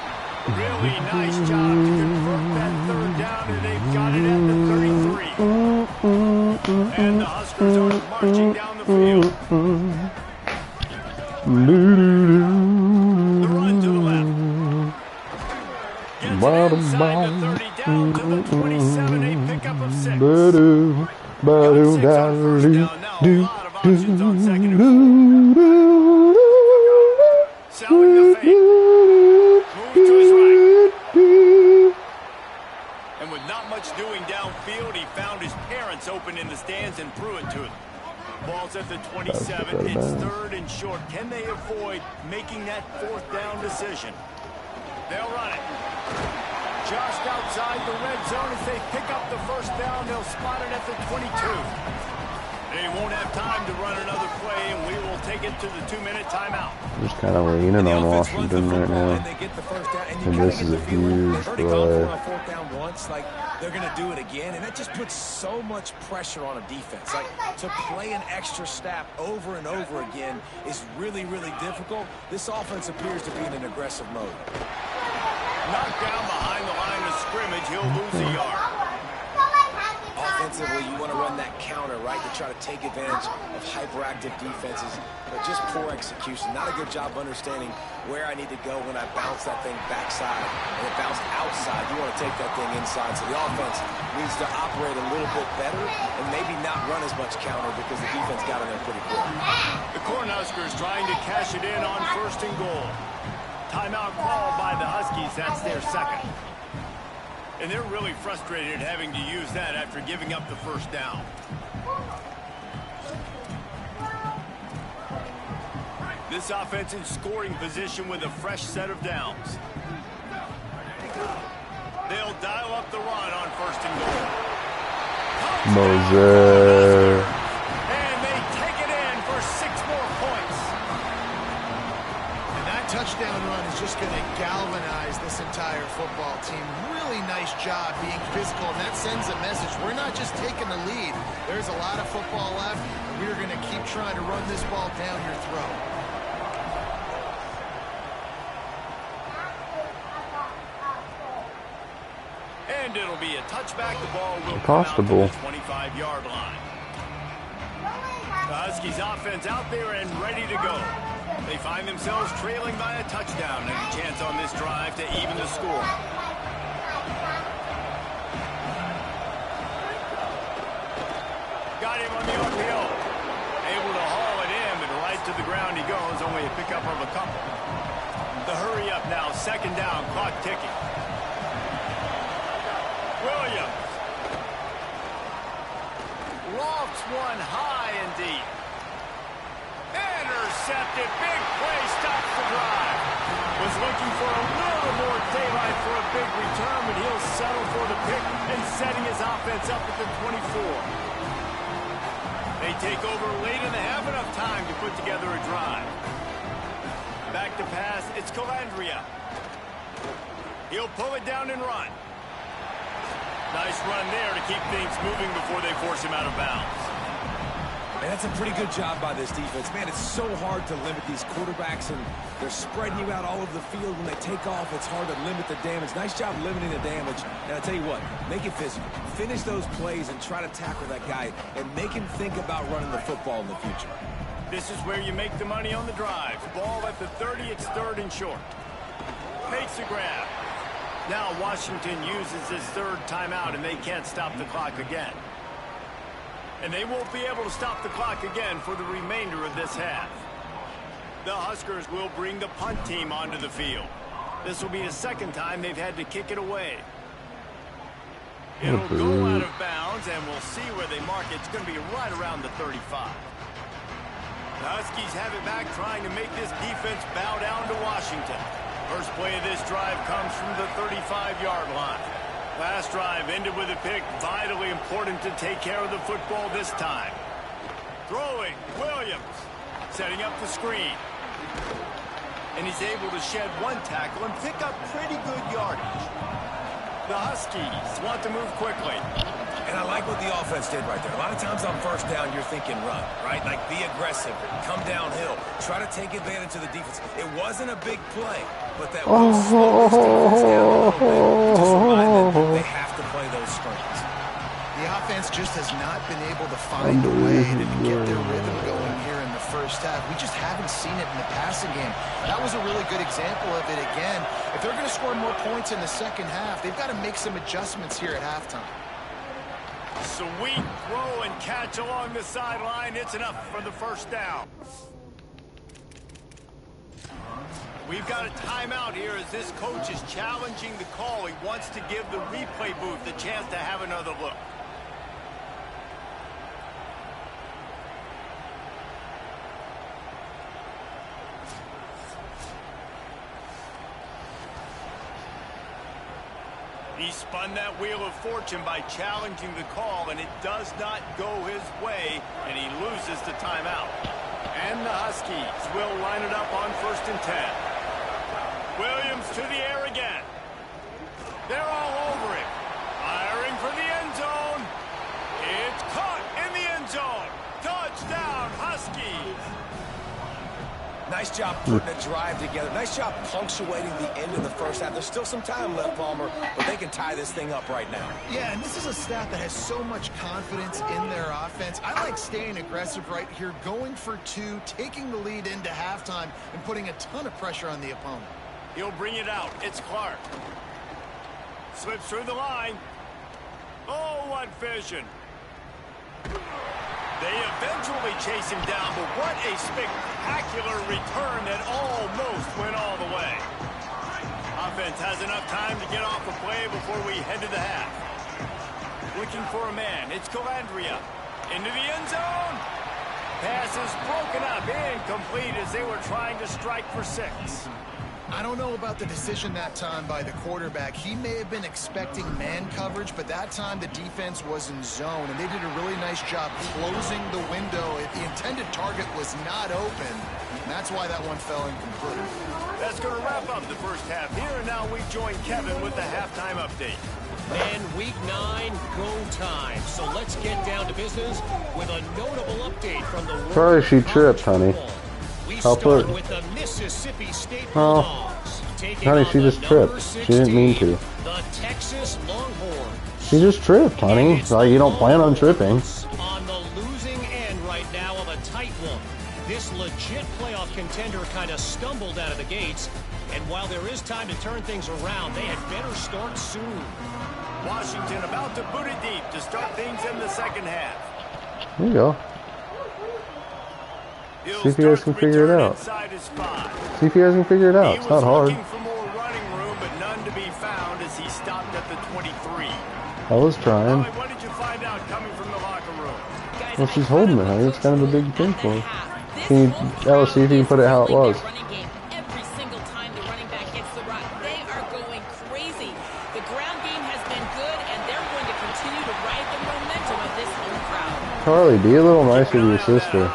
Really nice job to convert that third down, and they've got it at the 33. And the Huskers are marching down the field. The run to the left. Gets it inside the 30 down to the 27, a pickup of 6. Got 6 on first down, now a lot of options on second and 4. Selling the fake. Move to his right. And with not much doing downfield, he found his parents open in the stands and threw it to them. Ball's at the 27. It's third and short. Can they avoid making that fourth down decision? They'll run it. Just outside the red zone as they pick up the first down. They'll spot it at the 22. They won't have time to run another play, and we will take it to the 2-minute timeout. Just kind of leaning on Washington right now. And this is a huge play. They're going to do it again, and that just puts so much pressure on a defense. Like, to play an extra snap over and over again is really, really difficult. This offense appears to be in an aggressive mode. Knocked down behind the line of scrimmage, he'll lose a yard. Offensively, you want to run that counter, right, to try to take advantage of hyperactive defenses, but just poor execution. Not a good job understanding where I need to go when I bounce that thing backside and it bounced outside. You want to take that thing inside, so the offense needs to operate a little bit better and maybe not run as much counter because the defense got in there pretty quick. The Cornhuskers trying to cash it in on first and goal. Timeout called by the Huskies. That's their second. And they're really frustrated having to use that after giving up the first down. This offense in scoring position with a fresh set of downs. They'll dial up the run on first and goal. Moser. And they take it in for 6 more points. And that touchdown run is just going to galvanize this entire football team. Really nice job being physical, and that sends a message. We're not just taking the lead. There's a lot of football left, and we're going to keep trying to run this ball down your throat. And it'll be a touchback. The ball will Costable. come out to the 25-yard line. The Huskies offense out there and ready to go. They find themselves trailing by a touchdown and a chance on this drive to even the score. Got him on the RPO. Able to haul it in, but right to the ground he goes. Only a pickup of a couple. The hurry up now. Second down. Clock ticking. Williams. Lofts one high and deep. Intercepted. Big play. Stops the drive. Was looking for a little more daylight for a big return, but he'll settle for the pick and setting his offense up at the 24. They take over late in the half, enough time to put together a drive. Back to pass. It's Calandria. He'll pull it down and run. Nice run there to keep things moving before they force him out of bounds. And that's a pretty good job by this defense. Man, it's so hard to limit these quarterbacks, and they're spreading you out all over the field. When they take off, it's hard to limit the damage. Nice job limiting the damage. And I'll tell you what, make it physical. Finish those plays and try to tackle that guy and make him think about running the football in the future. This is where you make the money on the drive. Ball at the 30, it's third and short. Makes a grab. Now Washington uses his third timeout, and they can't stop the clock again. And they won't be able to stop the clock again for the remainder of this half. The Huskers will bring the punt team onto the field. This will be the second time they've had to kick it away. It'll go out of bounds, and we'll see where they mark it. It's going to be right around the 35. The Huskies have it back, trying to make this defense bow down to Washington. First play of this drive comes from the 35-yard line. Last drive ended with a pick. Vitally important to take care of the football this time. Throwing, Williams. Setting up the screen. And he's able to shed one tackle and pick up pretty good yardage. The Huskies want to move quickly. And And I like what the offense did right there. A lot of times on first down, you're thinking run, right? Like be aggressive, come downhill, try to take advantage of the defense. It wasn't a big play, but that will slow this defense down a little bit. Just remind them they have to play those screens. The offense just has not been able to find a way to get their rhythm going here in the first half. We just haven't seen it in the passing game. That was a really good example of it again. If they're going to score more points in the second half, they've got to make some adjustments here at halftime. Sweet throw and catch along the sideline. It's enough for the first down. We've got a timeout here as this coach is challenging the call. He wants to give the replay booth the chance to have another look. He spun that wheel of fortune by challenging the call, and it does not go his way, and he loses the timeout. And the Huskies will line it up on 1st and 10. Williams to the air again. They're all over it. Firing for the end zone. It's caught in the end zone. Touchdown, Huskies. Nice job putting a drive together. Nice job punctuating the end of the first half. There's still some time left, Palmer, but they can tie this thing up right now. Yeah, and this is a staff that has so much confidence in their offense. I like staying aggressive right here, going for two, taking the lead into halftime, and putting a ton of pressure on the opponent. He'll bring it out. It's Clark. Slips through the line. Oh, what vision. They eventually chase him down, but what a spectacular return that almost went all the way. Offense has enough time to get off the play before we head to the half. Looking for a man. It's Calandria. Into the end zone. Pass is broken up. Incomplete as they were trying to strike for 6. I don't know about the decision that time by the quarterback. He may have been expecting man coverage, but that time the defense was in zone, and they did a really nice job closing the window. The intended target was not open, and that's why that one fell incomplete. That's going to wrap up the first half here, and now we join Kevin with the halftime update. And week 9, go time. So let's get down to business with a notable update from the world. Sorry, she tripped, honey. We Help start her. with the Mississippi State Oh, Bulldogs. honey, she just tripped. She didn't mean to. The Texas Longhorns. She just tripped, honey. Like, you don't plan on tripping. On the losing end right now of a tight one. This legit playoff contender kind of stumbled out of the gates. And while there is time to turn things around, they had better start soon. Washington about to boot it deep to start things in the second half. There you go. See if you guys can figure it out. See if you guys can figure it out. It's not hard. Looking for more running room, but none to be found as he stopped at the 23. I was trying. What did you find out coming from the locker room? Well, she's holding it, honey. It's kind of a big thing for her. Can you, Ella, see if you can put it how it was? Every single time the running back hits the rock, they are going crazy. The ground game has been good, and they're going to continue to ride the momentum of this home crowd. Carly, be a little nicer to your sister.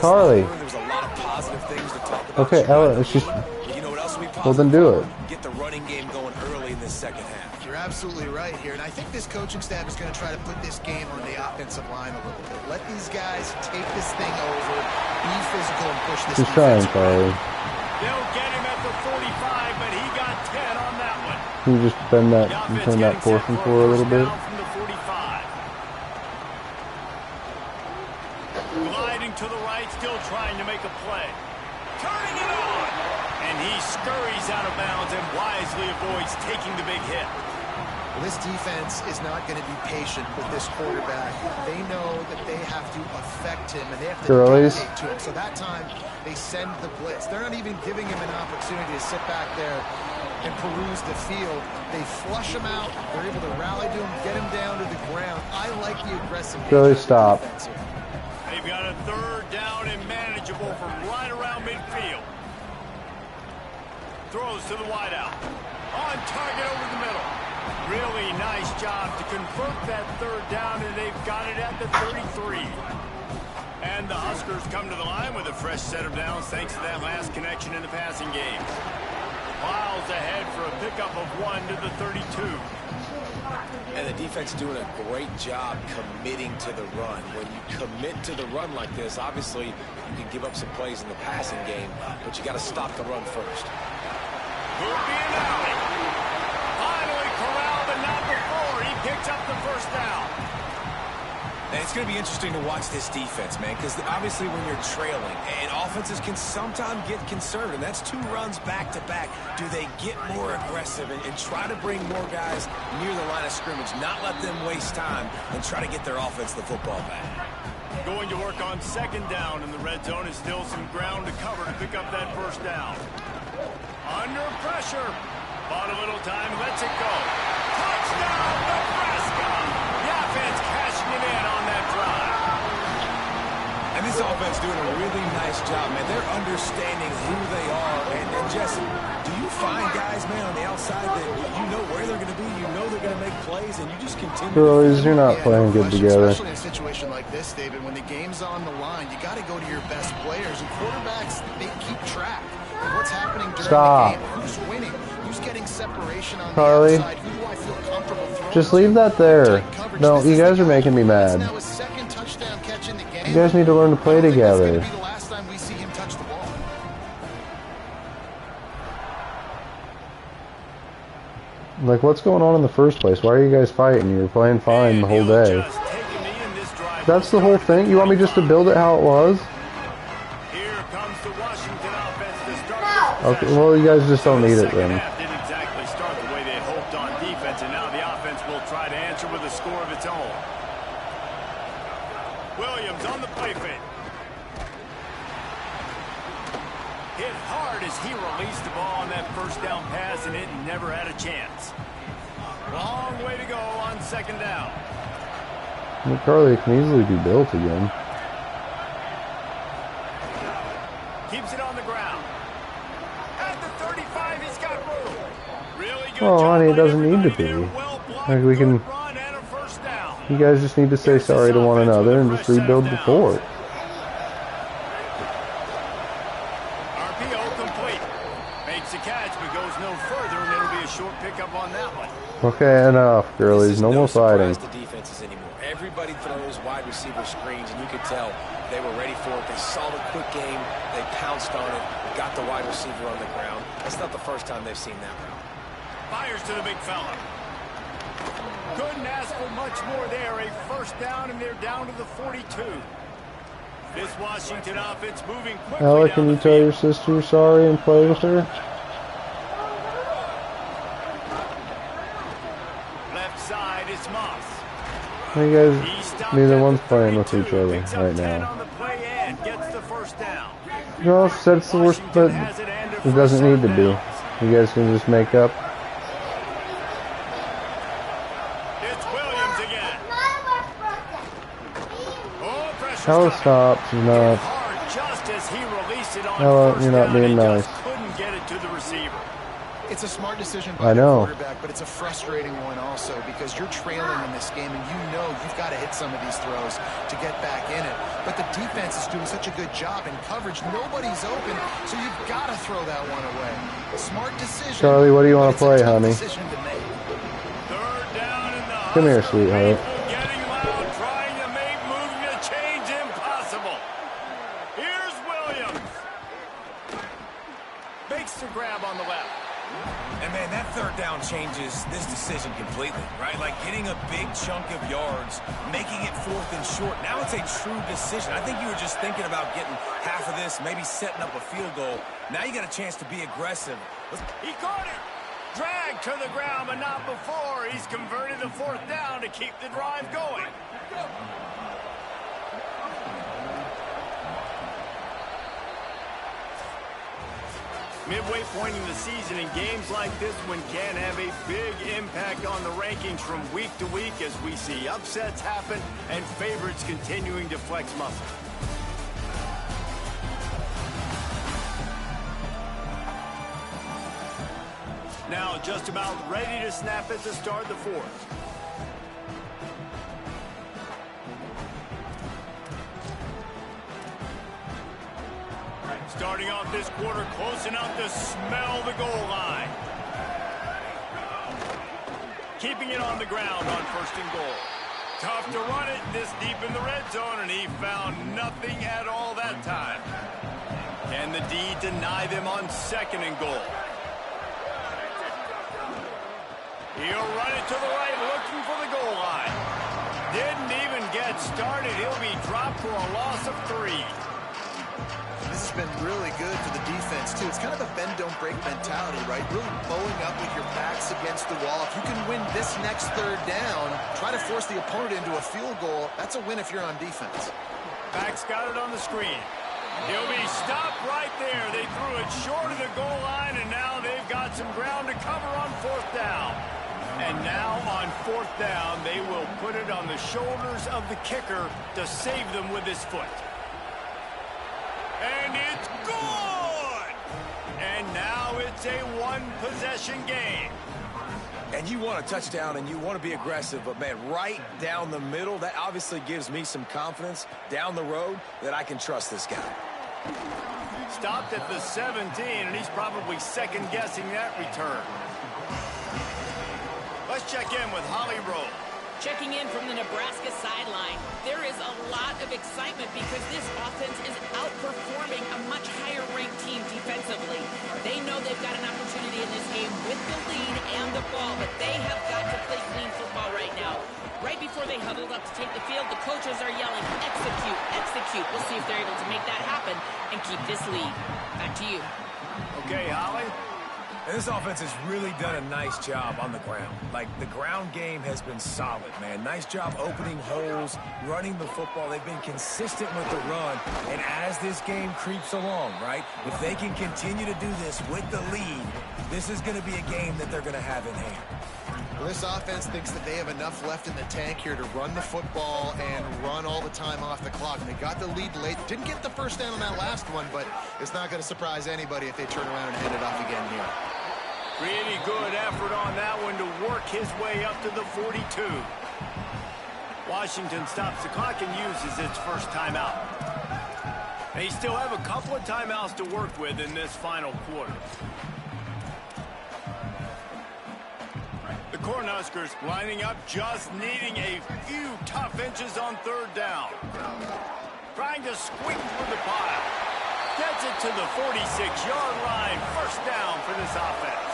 Carly. There's a lot of positive things to talk about. Okay, Ella, it's just... You know what else will be positive? Well, then do it. Get the running game going early in this second half. You're absolutely right here, and I think this coaching staff is going to try to put this game on the offensive line a little bit. Let these guys take this thing over, be physical, and push this. She's trying, Carly. They'll get him at the 45, but he got 10 on that one. Can you just bend that and turn that portion for her a little bit? From the 45. Gliding to the right, still trying to make a play. Turning it on! And he scurries out of bounds and wisely avoids taking the big hit. Well, this defense is not going to be patient with this quarterback. They know that they have to affect him, and they have to dictate to him. So that time, they send the blitz. They're not even giving him an opportunity to sit back there and peruse the field. They flush him out. They're able to rally to him, get him down to the ground. I like the aggressive. Really stop. They've got a third down and manageable from right around midfield. Throws to the wideout. On target over the middle. Really nice job to convert that third down, and they've got it at the 33. And the Huskers come to the line with a fresh set of downs thanks to that last connection in the passing game. Miles ahead for a pickup of 1 to the 32. And the defense doing a great job committing to the run. When you commit to the run like this, obviously you can give up some plays in the passing game, but you got to stop the run first. Finally corralled, but not before. He picks up the first down. And it's going to be interesting to watch this defense, man, because obviously when you're trailing, and offenses can sometimes get conservative. That's 2 runs back-to-back. Do they get more aggressive and try to bring more guys near the line of scrimmage, not let them waste time, and try to get their offense the football back? Going to work on second down in the red zone is still some ground to cover to pick up that first down. Under pressure. Bought a little time, lets it go. Touchdown, Nebraska! The offense cashing it in on that drive. And this offense doing a really nice job, man. They're understanding who they are. And Jesse, do you find guys, man, on the outside that you know where they're going to be, you know they're going to make plays, and you just continue? Girls, you're not playing good together. Especially in a situation like this, David, when the game's on the line, you got to go to your best players. And quarterbacks, they keep track of what's happening during the game. Who's winning? Who's getting separation on the outside? Who do I feel comfortable throwing? Just leave that there. No, you guys are making me mad. You guys need to learn to play together. This is the last time we see him touch the ball. Like, what's going on in the first place? Why are you guys fighting? You were playing fine the whole day. That's the whole thing? You want me just to build it how it was? Here comes the Washington offense to start. Okay, well, you guys just don't need it then. Didn't exactly start the way they hoped on defense, and now the offense will try to answer with a score of its own. Williams on the play fake. Hit hard as he released the ball on that first down pass, and it never had a chance. Long way to go on second down. McCarley can easily be built again. Keeps it on the ground. At the 35, he's got room. Really good Oh, job honey, it by doesn't need to everybody be. there. Well blocked, Like, we can... good run and a first down. You guys just need to say sorry to one another and just rebuild the fort. RPO complete. Makes the catch, but goes no further, and it'll be a short pickup on that one. Okay, enough, girlies. No more fighting. The defenses anymore. Everybody throws wide receiver screens, and you could tell they were ready for it. They saw the quick game. They pounced on it, got the wide receiver on the ground. That's not the first time they've seen that route. Fires to the big fella. Couldn't ask for much more there. A first down, and they're down to the 42. This Washington offense moving quickly. Ella, can you tell your sister you're sorry and play with her? Left side is Moss. You guys, neither one's playing with each other right now. No, that's the worst, but it doesn't need to be. You guys can just make up. It's Williams again. Ella, stop. She's not. Ella, you're not being nice. Couldn't get it to the receiver. It's a smart decision by the quarterback, but it's a frustrating one also because you're trailing in this game and you know you've got to hit some of these throws to get back in it. But the defense is doing such a good job in coverage. Nobody's open, so you've got to throw that one away. A smart decision. Charlie, what do you want to play, honey? Third down in the Come here, sweetheart. getting loud, trying to make moving a change impossible. Here's Williams. Makes the grab on the left. And, man, that third down changes this decision completely, right? Like getting a big chunk of yards, making it fourth and short. Now it's a true decision. I think you were just thinking about getting half of this, maybe setting up a field goal. Now you got a chance to be aggressive. He caught it. Dragged to the ground, but not before. He's converted the fourth down to keep the drive going. Midway point in the season, and games like this one can have a big impact on the rankings from week to week as we see upsets happen and favorites continuing to flex muscle. Now just about ready to snap it to start the fourth. Starting off this quarter close enough to smell the goal line. keeping it on the ground on 1st and goal. Tough to run it this deep in the red zone, and he found nothing at all that time. Can the D deny them on 2nd and goal? He'll run it to the right, looking for the goal line. Didn't even get started. He'll be dropped for a loss of 3. This has been really good for the defense, too. It's kind of a bend-don't-break mentality, right? Really bowing up with your backs against the wall. If you can win this next 3rd down, try to force the opponent into a field goal. That's a win if you're on defense. Back's got it on the screen. He'll be stopped right there. They threw it short of the goal line, and now they've got some ground to cover on 4th down. And now on 4th down, they will put it on the shoulders of the kicker to save them with his foot. And it's good! And now it's a 1-possession game. And you want a touchdown and you want to be aggressive, but, man, right down the middle, that obviously gives me some confidence down the road that I can trust this guy. Stopped at the 17, and he's probably second-guessing that return. Let's check in with Holly Rowe. Checking in from the Nebraska sideline, there is a lot of excitement because this offense is outperforming a much higher-ranked team defensively. They know they've got an opportunity in this game with the lead and the ball, but they have got to play clean football right now. Right before they huddled up to take the field, the coaches are yelling, execute, execute. We'll see if they're able to make that happen and keep this lead. Back to you. Okay, Holly. And this offense has really done a nice job on the ground. Like, the ground game has been solid, man. Nice job opening holes, running the football. They've been consistent with the run. And as this game creeps along, right, if they can continue to do this with the lead, this is going to be a game that they're going to have in hand. Well, this offense thinks that they have enough left in the tank here to run the football and run all the time off the clock. And they got the lead late. Didn't get the first down on that last one, but it's not going to surprise anybody if they turn around and hand it off again here. Pretty good effort on that one to work his way up to the 42. Washington stops the clock and uses its first timeout. They still have a couple of timeouts to work with in this final quarter. The Cornhuskers lining up, just needing a few tough inches on 3rd down. Trying to squeak through the pile. Gets it to the 46-yard line. 1st down for this offense.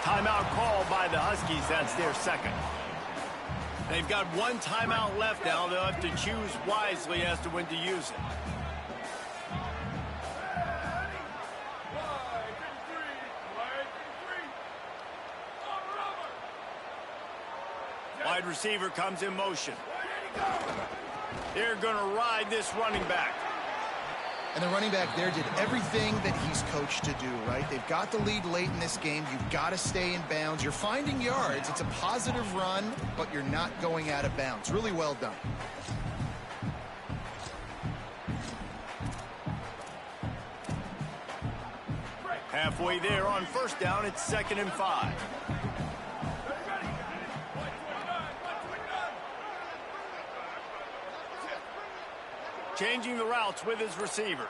Timeout called by the Huskies. That's their 2nd. They've got 1 timeout left now. They'll have to choose wisely as to when to use it. Wide receiver comes in motion. They're going to ride this running back. And the running back there did everything that he's coached to do, right? They've got the lead late in this game. You've got to stay in bounds. You're finding yards. It's a positive run, but you're not going out of bounds. Really well done. Halfway there on 1st down, it's 2nd and 5. Changing the routes with his receivers.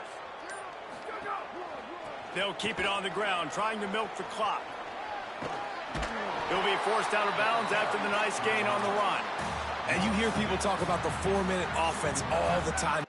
They'll keep it on the ground, trying to milk the clock. He'll be forced out of bounds after the nice gain on the run. And you hear people talk about the 4-minute offense all the time.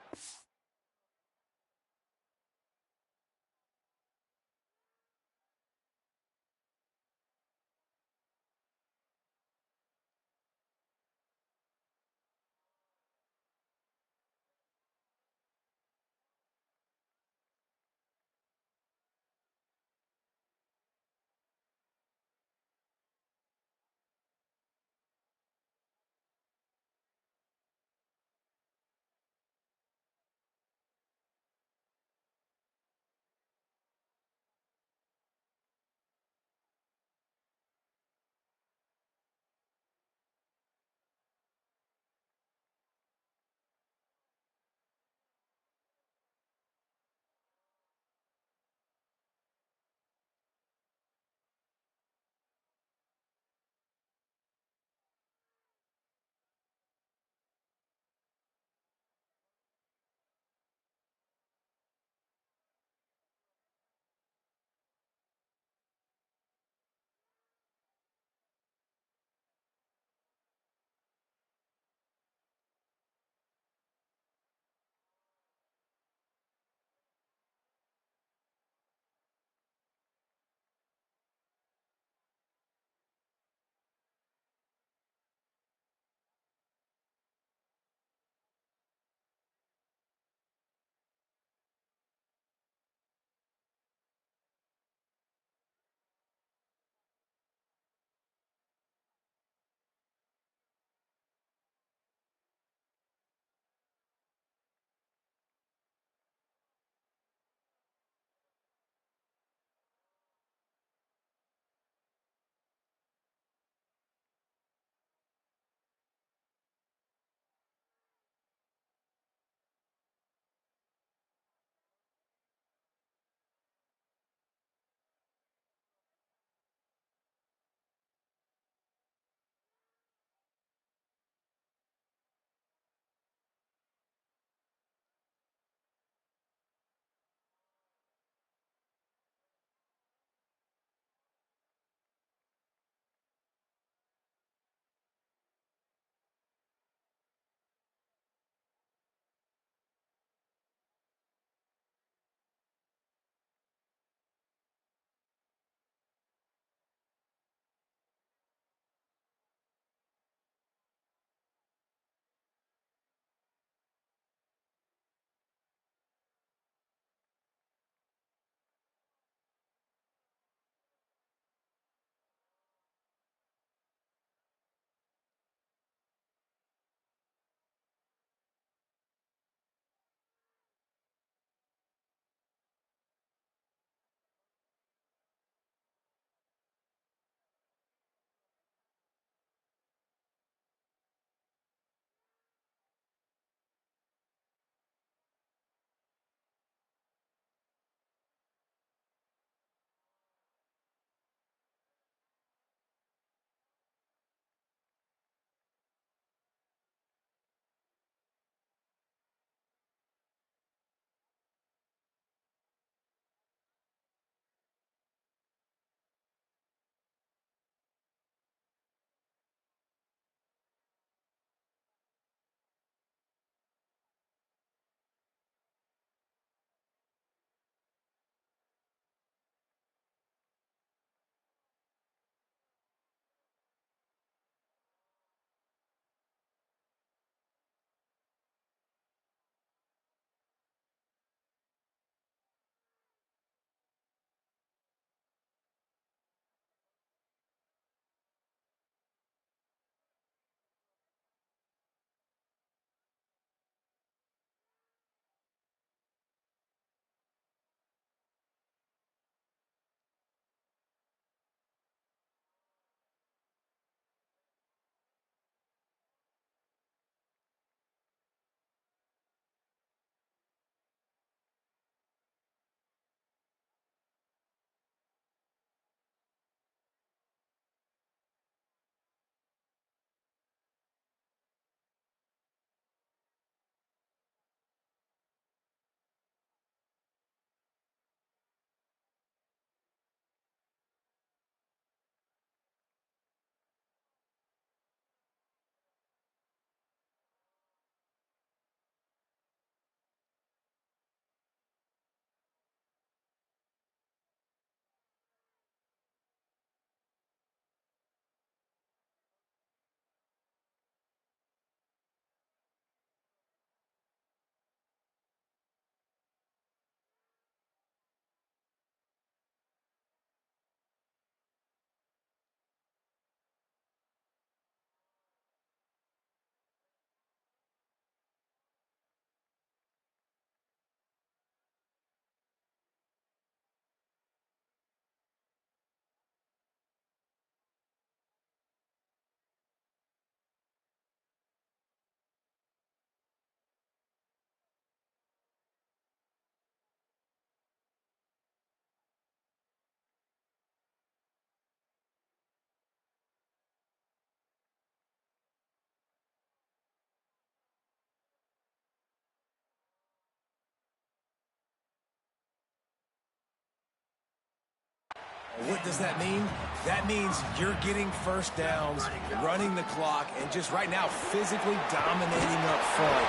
What does that mean? That means you're getting first downs, running the clock, and just right now physically dominating up front.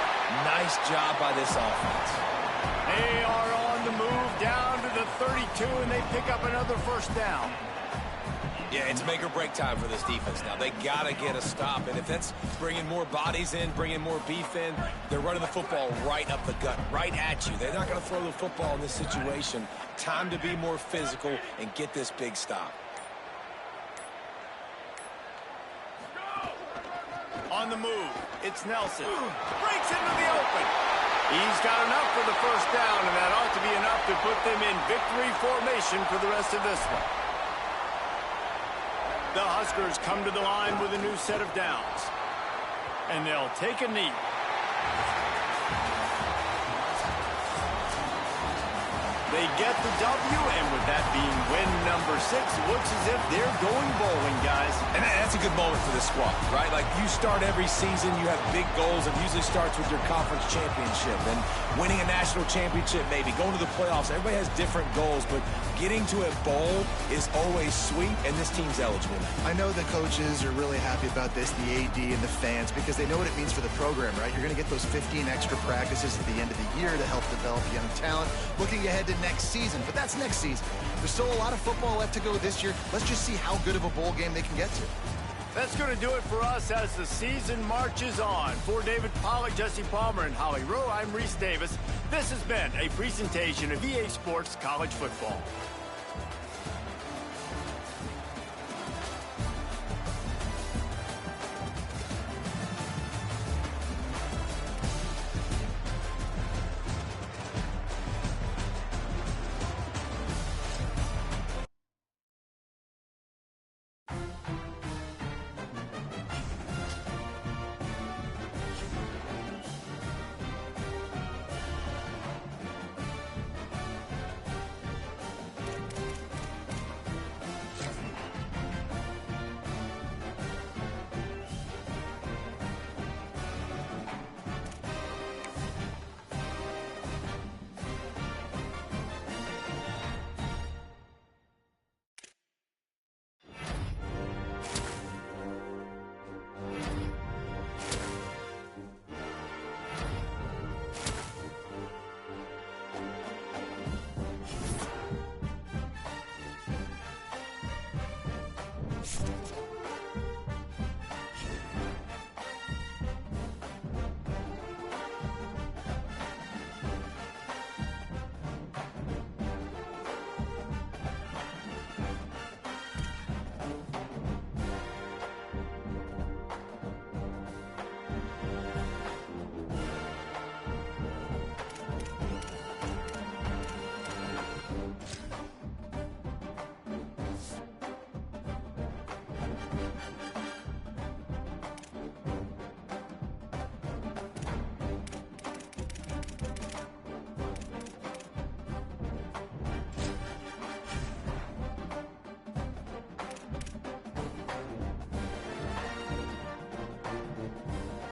Nice job by this offense. They are on the move down to the 32, and they pick up another first down. Yeah, it's make or break time for this defense now. They got to get a stop, and if that's bringing more bodies in, bringing more beef in, they're running the football right up the gut, right at you. They're not going to throw the football in this situation. Time to be more physical and get this big stop. On the move, it's Nelson. Breaks into the open. He's got enough for the first down, and that ought to be enough to put them in victory formation for the rest of this one. The Huskers come to the line with a new set of downs. And they'll take a knee. They get the W, and with that being win number 6, looks as if they're going bowling, guys. And that's a good moment for this squad, right? Like, you start every season, you have big goals. It usually starts with your conference championship and winning a national championship, maybe going to the playoffs. Everybody has different goals, but getting to a bowl is always sweet, and this team's eligible. I know the coaches are really happy about this, the AD and the fans, because they know what it means for the program, right? You're going to get those 15 extra practices at the end of the year to help develop young talent. Looking ahead to next season, but that's next season. There's still a lot of football left to go this year. Let's just see how good of a bowl game they can get to. That's going to do it for us as the season marches on. For David Pollack, Jesse Palmer, and Holly Rowe, I'm Reese Davis. This has been a presentation of EA Sports College Football.